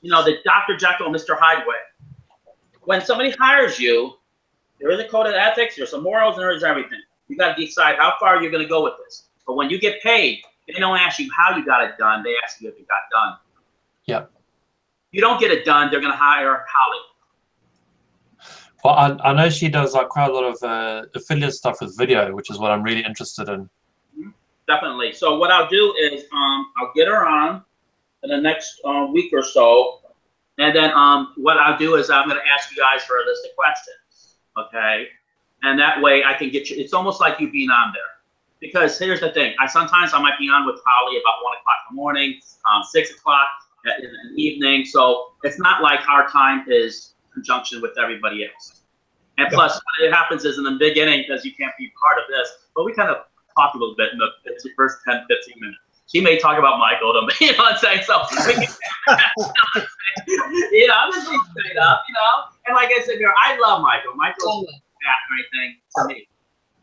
the Dr. Jekyll and Mr. Hyde way. When somebody hires you, there is a code of ethics. There's some morals, and there's everything. You got to decide how far you're going to go with this. But when you get paid, they don't ask you how you got it done. They ask you if it got done. Yep. You don't get it done, they're going to hire Holly. Well, I know she does like quite a lot of affiliate stuff with video, which is what I'm really interested in. Definitely. So what I'll do is I'll get her on in the next week or so. And then what I'll do is I'm going to ask you guys for a list of questions. Okay? And that way I can get you. It's almost like you being on there. Because here's the thing. Sometimes I might be on with Holly about 1 o'clock in the morning, 6 o'clock in the evening. So it's not like our time is conjunction with everybody else. And plus, what happens is in the beginning, because you can't be part of this, but we kind of talk a little bit in the first 10, 15 minutes. She may talk about Michael to me, you know what I'm saying? So we can, I'm just being straight up, And like I said, I love Michael. Michael's that or anything to me.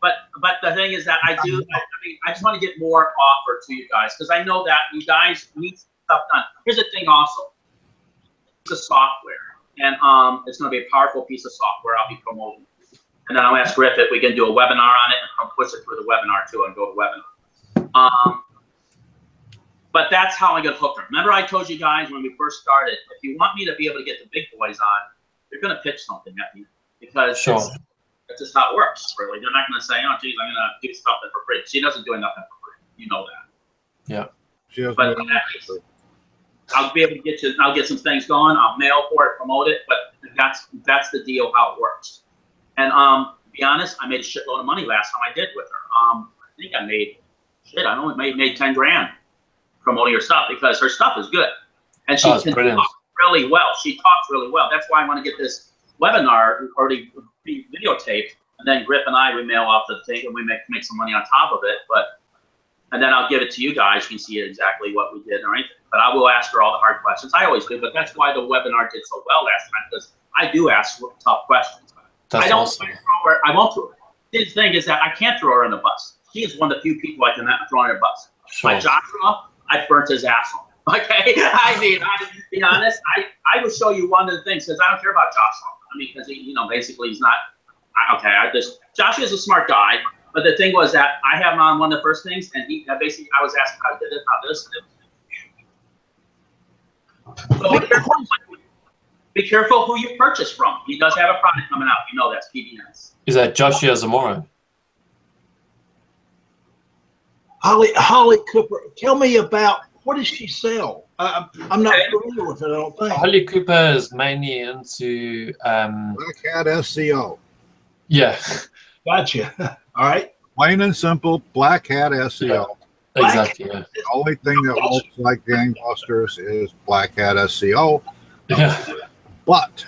But the thing is that I just want to get more offer to you guys because I know that you guys need stuff done. Here's the thing also. It's a software. And it's going to be a powerful piece of software I'll be promoting. And then I'll ask Griff if we can do a webinar on it and push it through the webinar too and go to webinar. But that's how I get hooked. Remember I told you guys when we first started, if you want me to be able to get the big boys on, you're going to pitch something at me because that's just how it works, really. They're not going to say, oh, geez, I'm going to do something for free. She doesn't do nothing for free. You know that. Yeah. She doesn't but I'll be able to get I'll get some things going. I'll mail for it, promote it, but that's the deal how it works. And to be honest, I made a shitload of money last time I did with her. I think I made I only made 10 grand promoting her stuff because her stuff is good. And she can talk really well. She talks really well. That's why I want to get this webinar already videotaped, and then Griff and I we mail off the thing and we make some money on top of it. But and then I'll give it to you guys. You can see exactly what we did or anything. But I will ask her all the hard questions. I always do, but that's why the webinar did so well last time, because I do ask tough questions. That's I don't awesome. throw her. I won't throw her. The thing is that I can't throw her in the bus. She is one of the few people I can throw in her bus. Sure. Like Joshua, I burnt his asshole. Okay, I mean, to be honest, I will show you one of the things, because I don't care about Joshua. I mean, because basically he's not. Okay, Joshua's a smart guy, but the thing was that I have him on one of the first things, and basically I was asking how did it, how this. So be careful who you purchase from. He does have a product coming out. You know that's PBS. Is that Joshua Zamora? Holly Cooper, tell me about, what does she sell? I'm not familiar with it, I don't think. Holly Cooper is mainly into Black Hat SEO. yeah, Gotcha. All right. Plain and simple, Black Hat SEO. exactly. Yeah. The only thing that looks like gangbusters is Black Hat SEO, Yeah. but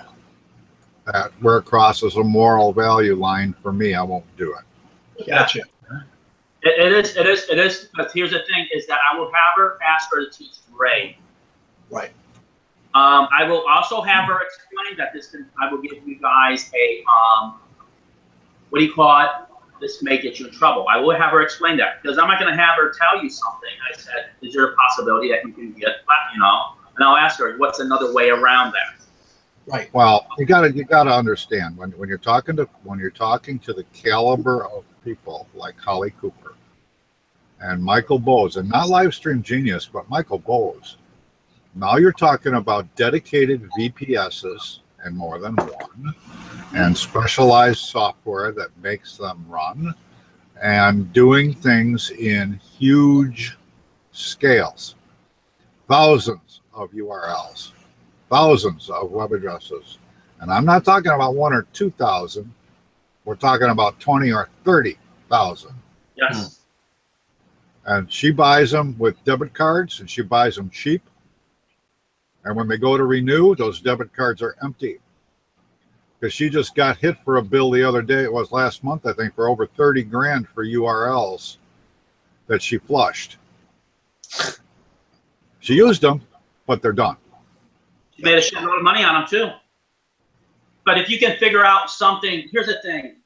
that where it crosses a moral value line for me, I won't do it. Gotcha. It is. But here's the thing: is that I will have her ask her to teach Ray. Right. I will also have her explain that I will give you guys a what do you call it? This may get you in trouble. I will have her explain that, because I'm not going to have her tell you something. I said, is there a possibility that you can get, and I'll ask her, what's another way around that? Right. Well, you gotta understand when you're talking to the caliber of people like Holly Cooper and Michael Bowes, and not Livestream Genius, but Michael Bowes. Now you're talking about dedicated VPSs, and more than one, and specialized software that makes them run, and doing things in huge scales, thousands of URLs, thousands of web addresses. And I'm not talking about 1 or 2,000. We're talking about 20 or 30,000. Yes. And she buys them with debit cards, and she buys them cheap. And when they go to renew, those debit cards are empty. Because she just got hit for a bill the other day. It was last month, I think, for over 30 grand for URLs that she flushed. She used them, but they're done. She made a shitload of money on them too. But if you can figure out something, here's the thing.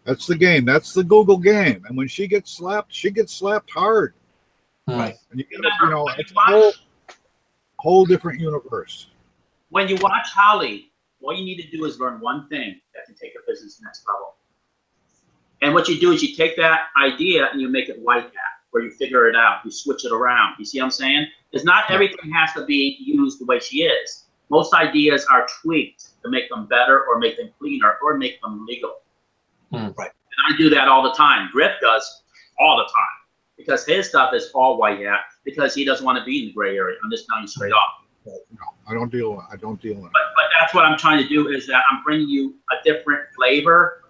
That's the game. That's the Google game. And when she gets slapped hard. Right. And it's a whole different universe. When you watch Holly, all you need to do is learn one thing that can take your business to the next level. And what you do is you take that idea and you make it white hat, where you figure it out, you switch it around. You see what I'm saying? Because not everything has to be used the way she is. Most ideas are tweaked to make them better, or make them cleaner, or make them legal. Right. And I do that all the time. Griff does all the time, because his stuff is all white hat, because he doesn't want to be in the gray area. I'm just telling you straight off. No, I don't deal in it. But that's what I'm trying to do, is that I'm bringing you a different flavor,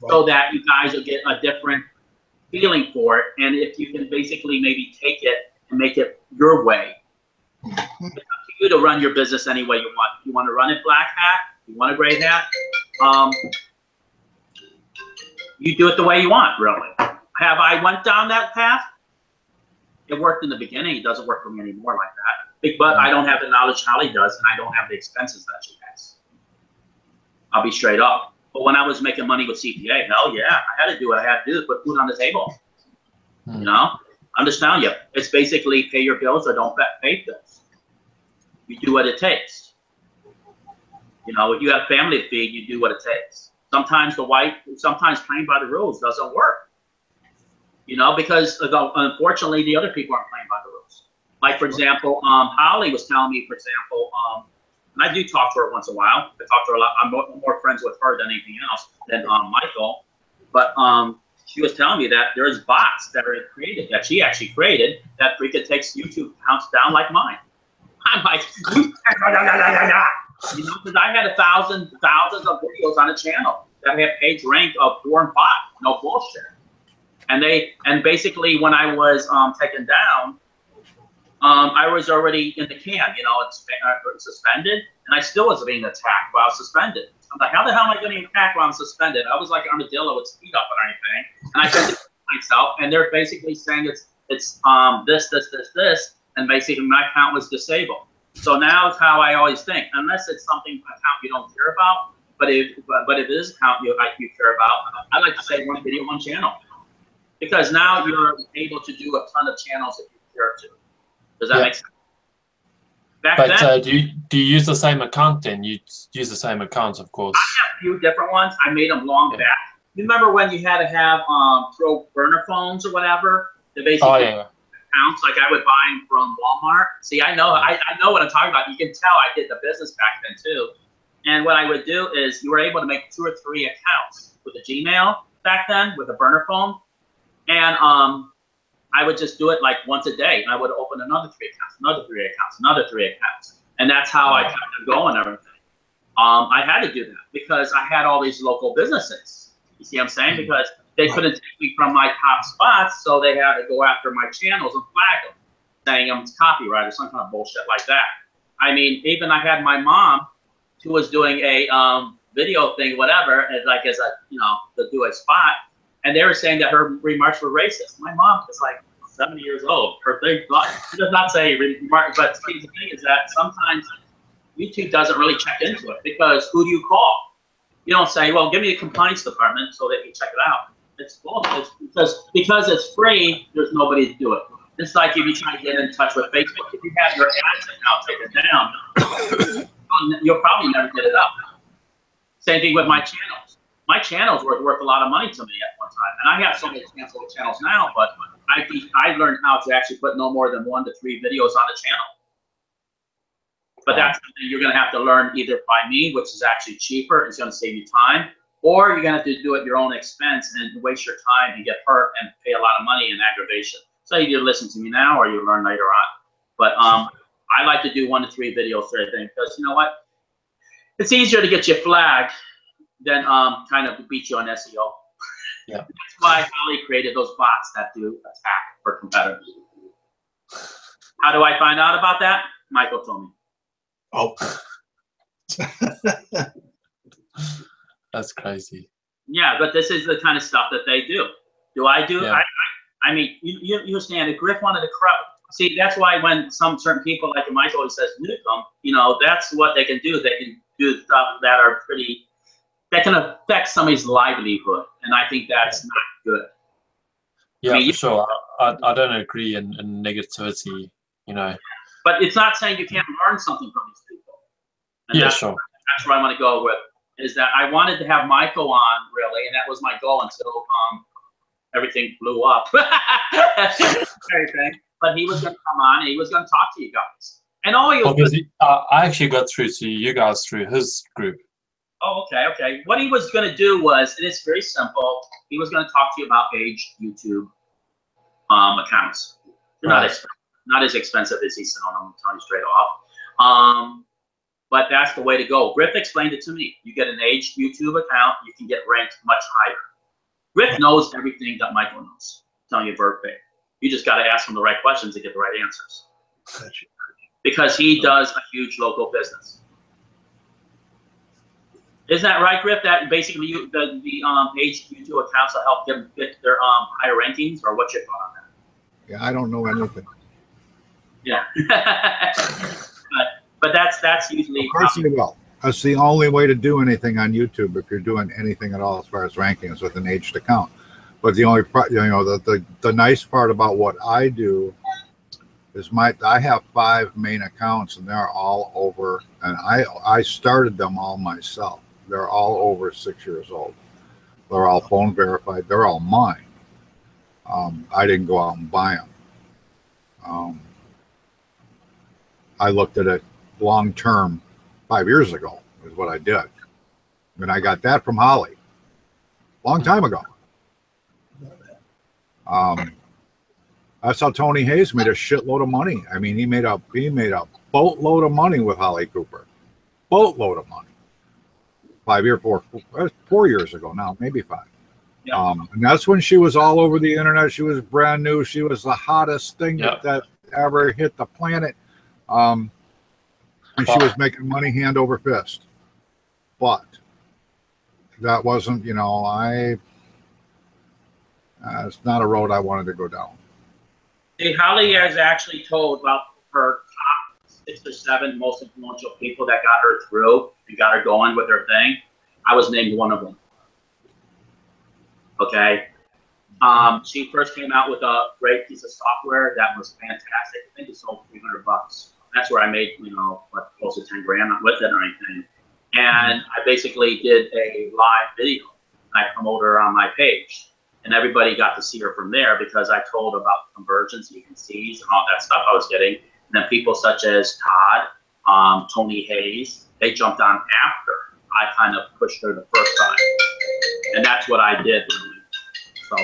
so that you guys will get a different feeling for it. And if you can basically maybe take it and make it your way, it's up to you to run your business any way you want. You want to run it black hat, you want a gray hat, you do it the way you want, really. Have I went down that path? It worked in the beginning. It doesn't work for me anymore like that. But I don't have the knowledge Holly does, and I don't have the expenses that she has. I'll be straight up. But when I was making money with CPA, hell yeah, I had to do what I had to do to put food on the table. You know? I'm just telling you, it's basically pay your bills or don't pay bills. You do what it takes. If you have family to feed, you do what it takes. Sometimes sometimes playing by the rules doesn't work. Because unfortunately the other people aren't playing by the rules. Like, for example, Holly was telling me, for example, and I do talk to her once in a while. I talk to her a lot. I'm more friends with her than anything else, than Michael. But she was telling me that there's bots that are created, that she actually created, that freaking takes YouTube counts down like mine. I'm like, because I had thousands of videos on the channel that have page rank of 4 and 5. No bullshit. And basically when I was taken down, I was already in the can, suspended, and I still was being attacked while suspended. I'm like, how the hell am I getting attacked while I'm suspended? I was like an armadillo with speed up and anything, and I couldn't myself, and they're basically saying it's this, and basically my account was disabled. So now it's how I always think, unless it's something account you don't care about, but if it is account you care about, I like to say one video, one channel, because now you're able to do a ton of channels if you care to. Does that make sense? But do you use the same account then? You use the same accounts, of course. I have a few different ones. I made them long back. You remember when you had to have throw burner phones or whatever? The basically accounts, like I would buy them from Walmart. See, I know what I'm talking about. You can tell I did the business back then too. And what I would do is you were able to make 2 or 3 accounts with a Gmail back then with a burner phone, and I would just do it like once a day, and I would open another 3 accounts, another 3 accounts, another 3 accounts, and that's how I kept it going and everything. I had to do that because I had all these local businesses. You see what I'm saying? Because they couldn't take me from my top spots, so they had to go after my channels and flag them, saying I'm copyright or some kind of bullshit like that. I mean, even I had my mom, who was doing a video thing, whatever, and like as a to do a spot, and they were saying that her remarks were racist. My mom is like 70 years old. Her thing, she does not say remark, but see, the thing is that sometimes YouTube doesn't really check into it, because who do you call? You don't say, well, give me a compliance department so they can check it out. It's bullshit. Because it's free, there's nobody to do it. It's like if you try to get in touch with Facebook, if you have your ads account taken down, you'll probably never get it up. Same thing with my channels. My channels were worth a lot of money to me at one time, and I have so many canceled channels now. But I learned how to actually put no more than 1 to 3 videos on the channel. But that's something you're going to have to learn either by me, which is actually cheaper, it's going to save you time, or you're going to have to do it at your own expense and waste your time and get hurt and pay a lot of money in aggravation. So you either listen to me now or you learn later on. But I like to do 1 to 3 videos for everything, because you know what? It's easier to get you flagged than kind of beat you on SEO. Yeah. That's why Holly created those bots that do attack for competitors. How do I find out about that? Michael told me. Oh. That's crazy. Yeah, but this is the kind of stuff that they do. Do I do? Yeah. I mean, you understand, if Griff wanted to see, that's why when some certain people, like Michael always says, nuke them, that's what they can do. They can do stuff that are that can affect somebody's livelihood. And I think that's not good. Yeah, I mean, for sure. I don't agree in negativity, But it's not saying you can't learn something from these people. And yeah, sure. That's where I want to go with, is that I wanted to have Michael on, really, and that was my goal until everything blew up. Everything. But he was going to come on, and he was going to talk to you guys. And all you... I actually got through to you guys through his group. Oh, okay. What he was going to do was, and it's very simple, he was going to talk to you about age YouTube accounts. They're not as expensive as he's selling them, I'm telling you straight off. But that's the way to go. Griff explained it to me. You get an age YouTube account, you can get ranked much higher. Griff knows everything that Michael knows. I'm telling you verbatim. You just got to ask him the right questions to get the right answers. Because he does a huge local business. Isn't that right, Griff? That basically the age YouTube accounts will help them get their higher rankings, or what's your thought on that? Yeah, I don't know anything. Yeah. but that's usually. Of course they will. That's the only way to do anything on YouTube, if you're doing anything at all as far as ranking, is with an aged account. But the only part, the nice part about what I do is I have 5 main accounts, and they're all over, and I started them all myself. They're all over 6 years old. They're all phone verified. They're all mine. I didn't go out and buy them. I looked at it long term 5 years ago is what I did. And I got that from Holly long time ago. That's how Tony Hayes made a shitload of money. I mean, he made a boatload of money with Holly Cooper. Boatload of money. 4 years ago now, maybe 5. Yeah. And that's when she was all over the internet. She was brand new. She was the hottest thing that ever hit the planet. And she was making money hand over fist. But that wasn't, It's not a road I wanted to go down. See, Holly has actually told about her top 6 or 7 most influential people that got her through and got her going with her thing. I was named one of them. Okay. She first came out with a great piece of software that was fantastic. I think it sold $300. That's where I made, what, close to 10 grand with it or anything. And I basically did a live video. I promoted her on my page, and everybody got to see her from there because I told about conversions, you can see, and all that stuff I was getting. And then people such as Todd, Tony Hayes, they jumped on after I kind of pushed her the first time, and that's what I did. So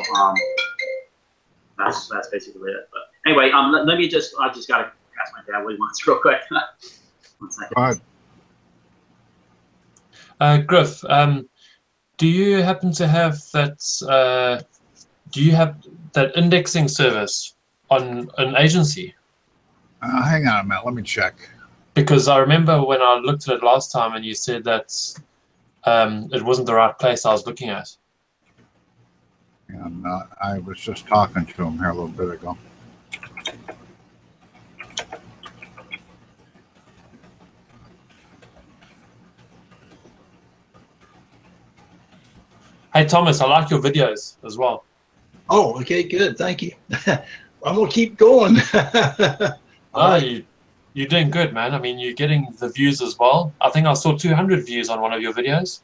that's basically it. But anyway, let me just I just gotta ask my dad what he wants real quick. 1 second. Go ahead. Griff, do you happen to have that? Do you have that indexing service on an agency? Hang on a minute. Let me check. Because I remember when I looked at it last time, and you said that it wasn't the right place I was looking at. And I was just talking to him here a little bit ago. Hey Thomas, I like your videos as well. Oh, okay, good. Thank you. I'm gonna keep going. You're doing good, man. I mean, you're getting the views as well. I think I saw 200 views on one of your videos.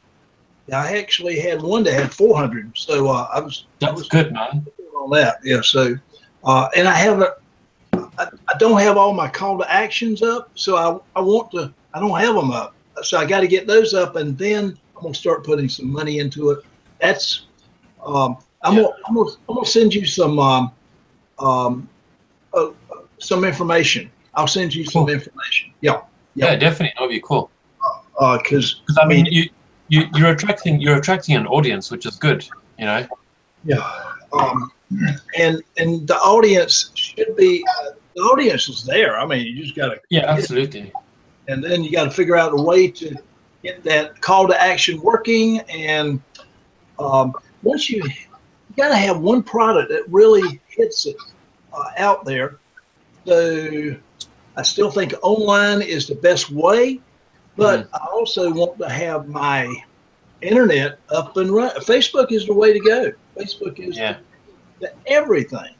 Yeah, I actually had one that had 400. So I was good, man. On that. Yeah. So, and I don't have all my call to actions up. So I want to. I don't have them up. So I got to get those up, and then I'm gonna start putting some money into it. That's. I'm gonna send you some information. I'll send you some information. Yeah. Yeah, definitely. That'll be cool. Because I mean, you're attracting an audience, which is good. Yeah. And the audience should be the audience is there. I mean, you just got to. Yeah, absolutely. And then you got to figure out a way to get that call to action working. And once you got to have one product that really hits it out there. So I still think online is the best way, but I also want to have my internet up and running. Facebook is the way to go. Facebook is the everything.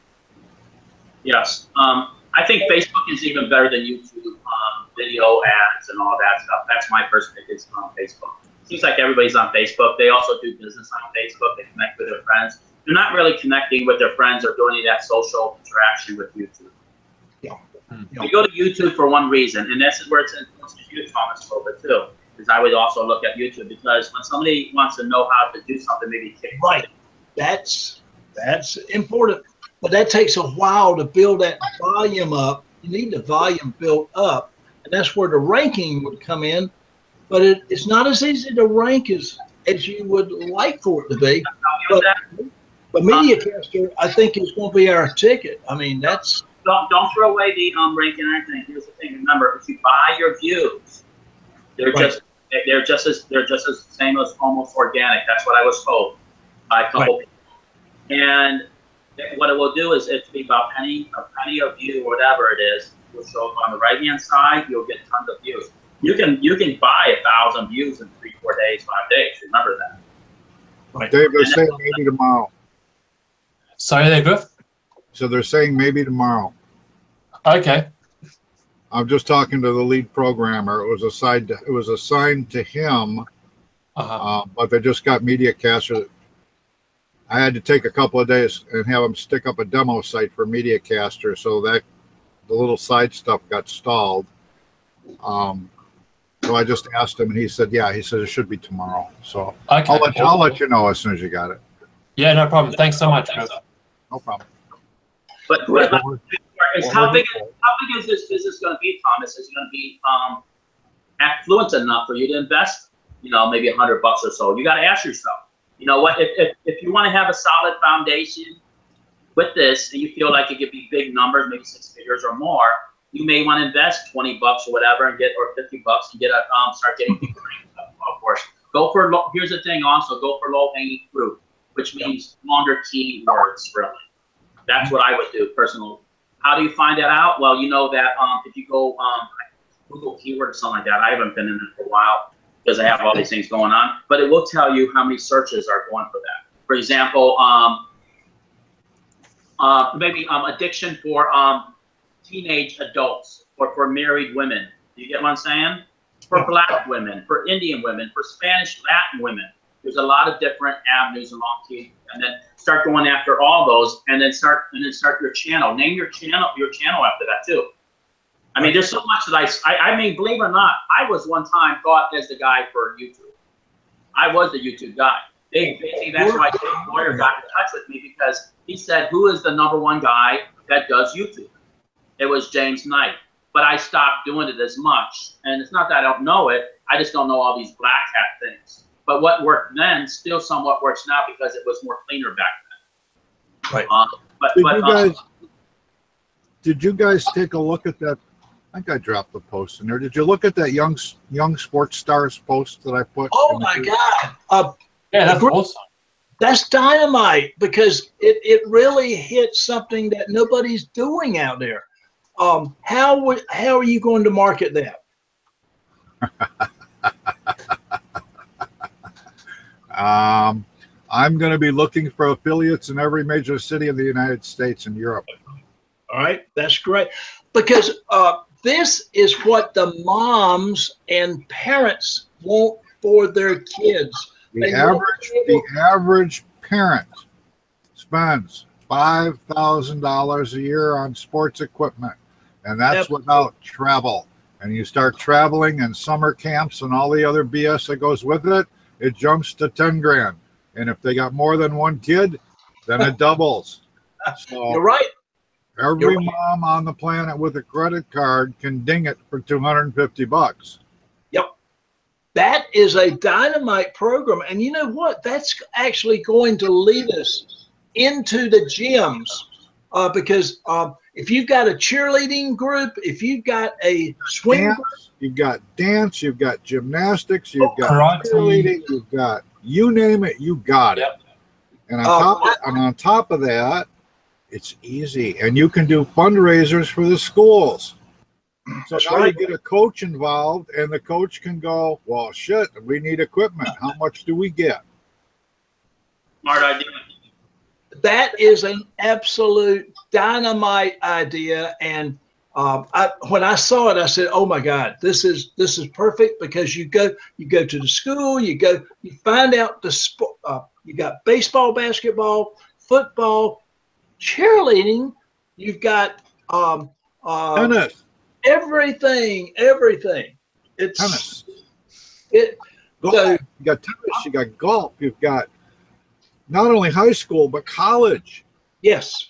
Yes. I think Facebook is even better than YouTube, video ads and all that stuff. That's my first pick is on Facebook. Seems like everybody's on Facebook. They also do business on Facebook. They connect with their friends. They're not really connecting with their friends or doing any of that social interaction with YouTube. You go to YouTube for one reason, and this is where it's influences you, Thomas, a little bit too. Is I would also look at YouTube because when somebody wants to know how to do something, maybe right, that's important. But that takes a while to build that volume up. You need the volume built up, and that's where the ranking would come in. But it's not as easy to rank as you would like for it to be. But MediaCaster, I think, is going to be our ticket. I mean, that's. Don't throw away the ranking and everything. Here's the thing. Remember, if you buy your views, they're just as same as almost organic. That's what I was told by a couple people. And what it will do is it'll be about a penny a view or whatever it is. You'll show up on the right hand side. You'll get tons of views. You can buy 1,000 views in 3-4 days, 5 days. Remember that. Right. Dave, they're saying maybe tomorrow. Sorry there, Griff? So they're saying maybe tomorrow. Okay. I'm just talking to the lead programmer. It was assigned to him, but they just got MediaCaster. I had to take a couple of days and have them stick up a demo site for MediaCaster, so that the little side stuff got stalled. So I just asked him, and he said, "Yeah." He said it should be tomorrow. So okay. I'll let you know as soon as you got it. Yeah, no problem. Thanks so much, Griff. No problem. But how big is this business going to be, Thomas? Is it going to be affluent enough for you to invest? Maybe $100 or so. You got to ask yourself. You know what? If you want to have a solid foundation with this, and you feel like it could be big numbers, maybe 6 figures or more, you may want to invest $20 or whatever, and get or $50 and get start getting people. Of course, here's the thing. Also, go for low hanging fruit. which means longer keywords, really. That's what I would do personally. How do you find that out? Well, you know that if you go Google keyword or something like that, I haven't been in it for a while because I have all these things going on, but it will tell you how many searches are going for that. For example, maybe addiction for teenage adults or for married women. Do you get what I'm saying? For Black women, for Indian women, for Spanish Latin women. There's a lot of different avenues and long key, and then start going after all those, and then start your channel. Name your channel after that too. I mean, there's so much that I mean, believe it or not, I was one time thought as the guy for YouTube. I was the YouTube guy. That's why Dave Boyer got in touch with me, because he said, who is the #1 guy that does YouTube? It was James Knight. But I stopped doing it as much. And it's not that I don't know it, I just don't know all these black hat things. But what worked then still somewhat works now because it was more cleaner back then. Right. Did you guys take a look at that? I think I dropped the post in there. Did you look at that young sports stars post that I put? Oh my God. Yeah, that's awesome. That's dynamite, because it really hits something that nobody's doing out there. How are you going to market that? I'm going to be looking for affiliates in every major city in the United States and Europe. All right, that's great, because this is what the moms and parents want for their kids. The average parent spends $5,000 a year on sports equipment, and that's without travel. And you start traveling and summer camps and all the other BS that goes with it, it jumps to 10 grand. And if they got more than one kid, then it doubles. So you're right. Every mom on the planet with a credit card can ding it for $250. Yep. That is a dynamite program. And you know what? That's actually going to lead us into the gyms, because if you've got a cheerleading group, if you've got a swing group, you've got dance, you've got gymnastics, you've got cheerleading, you've got, you name it, you got it. And on top of that, it's easy, and you can do fundraisers for the schools. So now you get a coach involved, and the coach can go, well, shit, we need equipment. How much do we get? Smart idea. That is an absolute dynamite idea. And when I saw it, I said, "Oh my God, this is perfect," because you go to the school, you find out the sport. You got baseball, basketball, football, cheerleading. You've got tennis. Everything. It's tennis. So you got tennis. You got golf. You've got not only high school but college. Yes.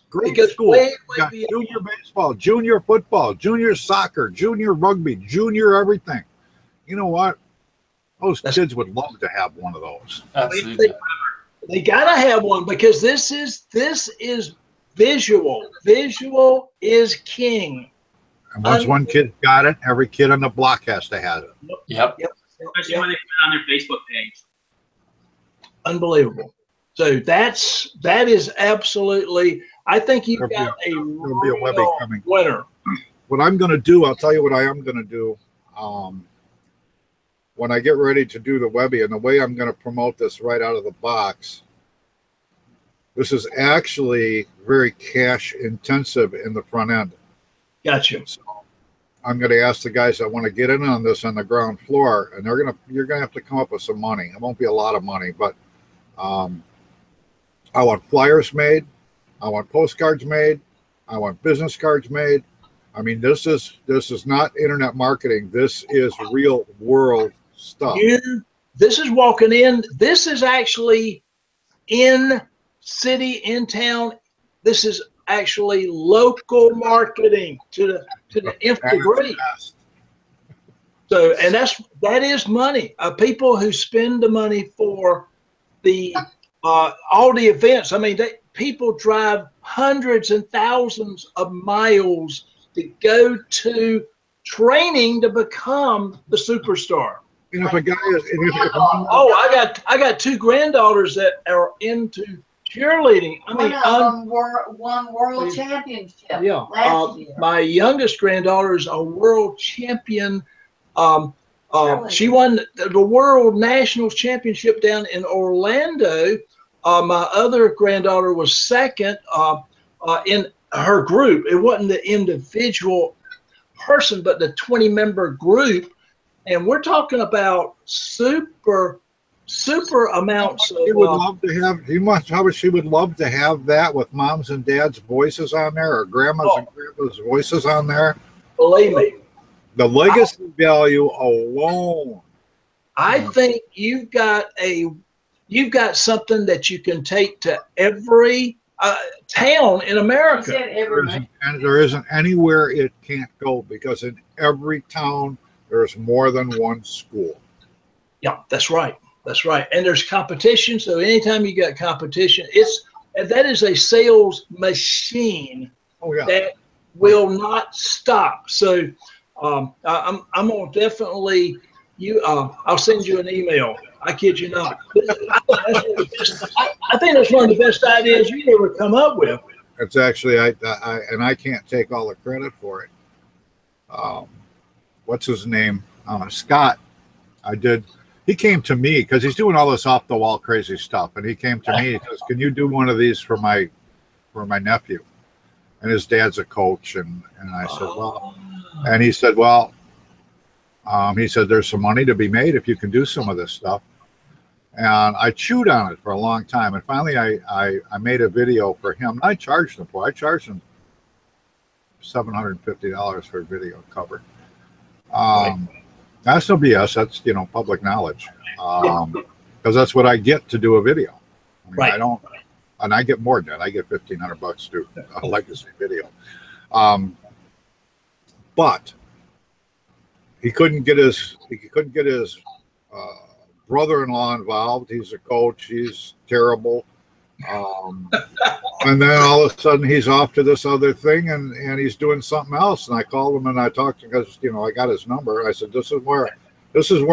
Great school. You got junior baseball, junior football, junior soccer, junior rugby, junior everything. You know what? Those kids would love to have one of those. Absolutely. They gotta have one, because this is visual. Visual is king. And once one kid got it, every kid on the block has to have it. Yep. Especially when they put it on their Facebook page. Unbelievable. So that is absolutely. I think you've got a real winner. What I'm going to do, I'll tell you what I am going to do. When I get ready to do the Webby, and the way I'm going to promote this right out of the box, this is actually very cash intensive in the front end. Gotcha. So I'm going to ask the guys that want to get in on this on the ground floor, and you're going to have to come up with some money. It won't be a lot of money, but I want flyers made, I want postcards made, I want business cards made. I mean, this is not internet marketing. This is real world stuff. This is walking in. This is actually in city, in town. This is actually local marketing to the nth degree. So, and that is money. People who spend the money for the all the events. I mean, people drive hundreds and thousands of miles to go to training to become the superstar. And if a guy is, and if Oh, I got two granddaughters that are into cheerleading. I mean, One of them won world championship yeah. last year. My youngest granddaughter is a world champion. She won the world nationals championship down in Orlando. My other granddaughter was second in her group. It wasn't the individual person, but the 20-member group. And we're talking about super amounts of. she would love to have. You must. How she would love to have that with moms and dads' voices on there, or grandmas and grandpas' voices on there. Believe me. The legacy value alone. I think you've got something that you can take to every town in He America. said every There isn't anywhere it can't go, because in every town there's more than one school. Yeah, that's right. That's right. And there's competition. So anytime you got competition, that is a sales machine Oh yeah. that will not stop. So I'm gonna definitely I'll send you an email. I kid you not. I think that's one of the best ideas you've ever come up with. It's actually I can't take all the credit for it. What's his name? Scott. He came to me because he's doing all this off the wall crazy stuff, and he came to me. He says, "Can you do one of these for my nephew?" And his dad's a coach, and I said, "Well," and he said, "Well," he said, "There's some money to be made if you can do some of this stuff." And I chewed on it for a long time, and finally I made a video for him. I charged him for it. I charged him $750 for a video cover. That's no BS. That's public knowledge, because that's what I get to do a video. I mean, Right. I don't, and I get more than that. I get $1,500 to do a legacy video. But he couldn't get his brother-in-law involved. He's a coach. He's terrible. And then all of a sudden he's off to this other thing, and he's doing something else. And I called him and I talked to him because I got his number. I said, this is where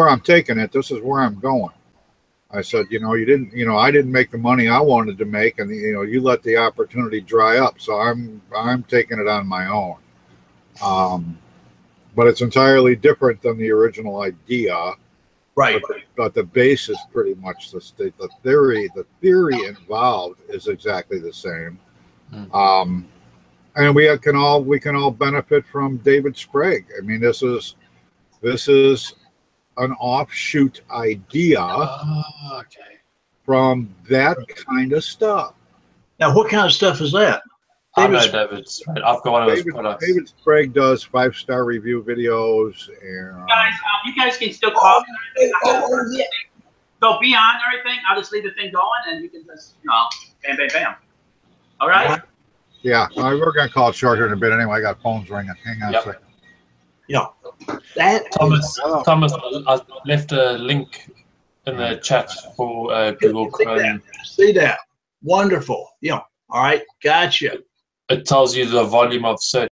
I'm taking it. This is where I'm going. I said, I didn't make the money I wanted to make, and you let the opportunity dry up. So I'm taking it on my own. But it's entirely different than the original idea. Right. But the base is pretty much the state. The theory involved is exactly the same. And we can all benefit from David Sprague. I mean, this is an offshoot idea from that kind of stuff. Now, what kind of stuff is that? I know David's. I've got one of his products. David Sprague does 5-star review videos, and Guys, you guys can still call. So be on everything. I'll just leave the thing going, and you can just, bam, bam, bam. All right? yeah, we're gonna call it short here in a bit. Anyway, I got phones ringing. Hang on a second. Yeah. That Thomas, I left a link in the chat for Google Chrome. See that? Wonderful. Yeah. All right. Gotcha. It tells you the volume of search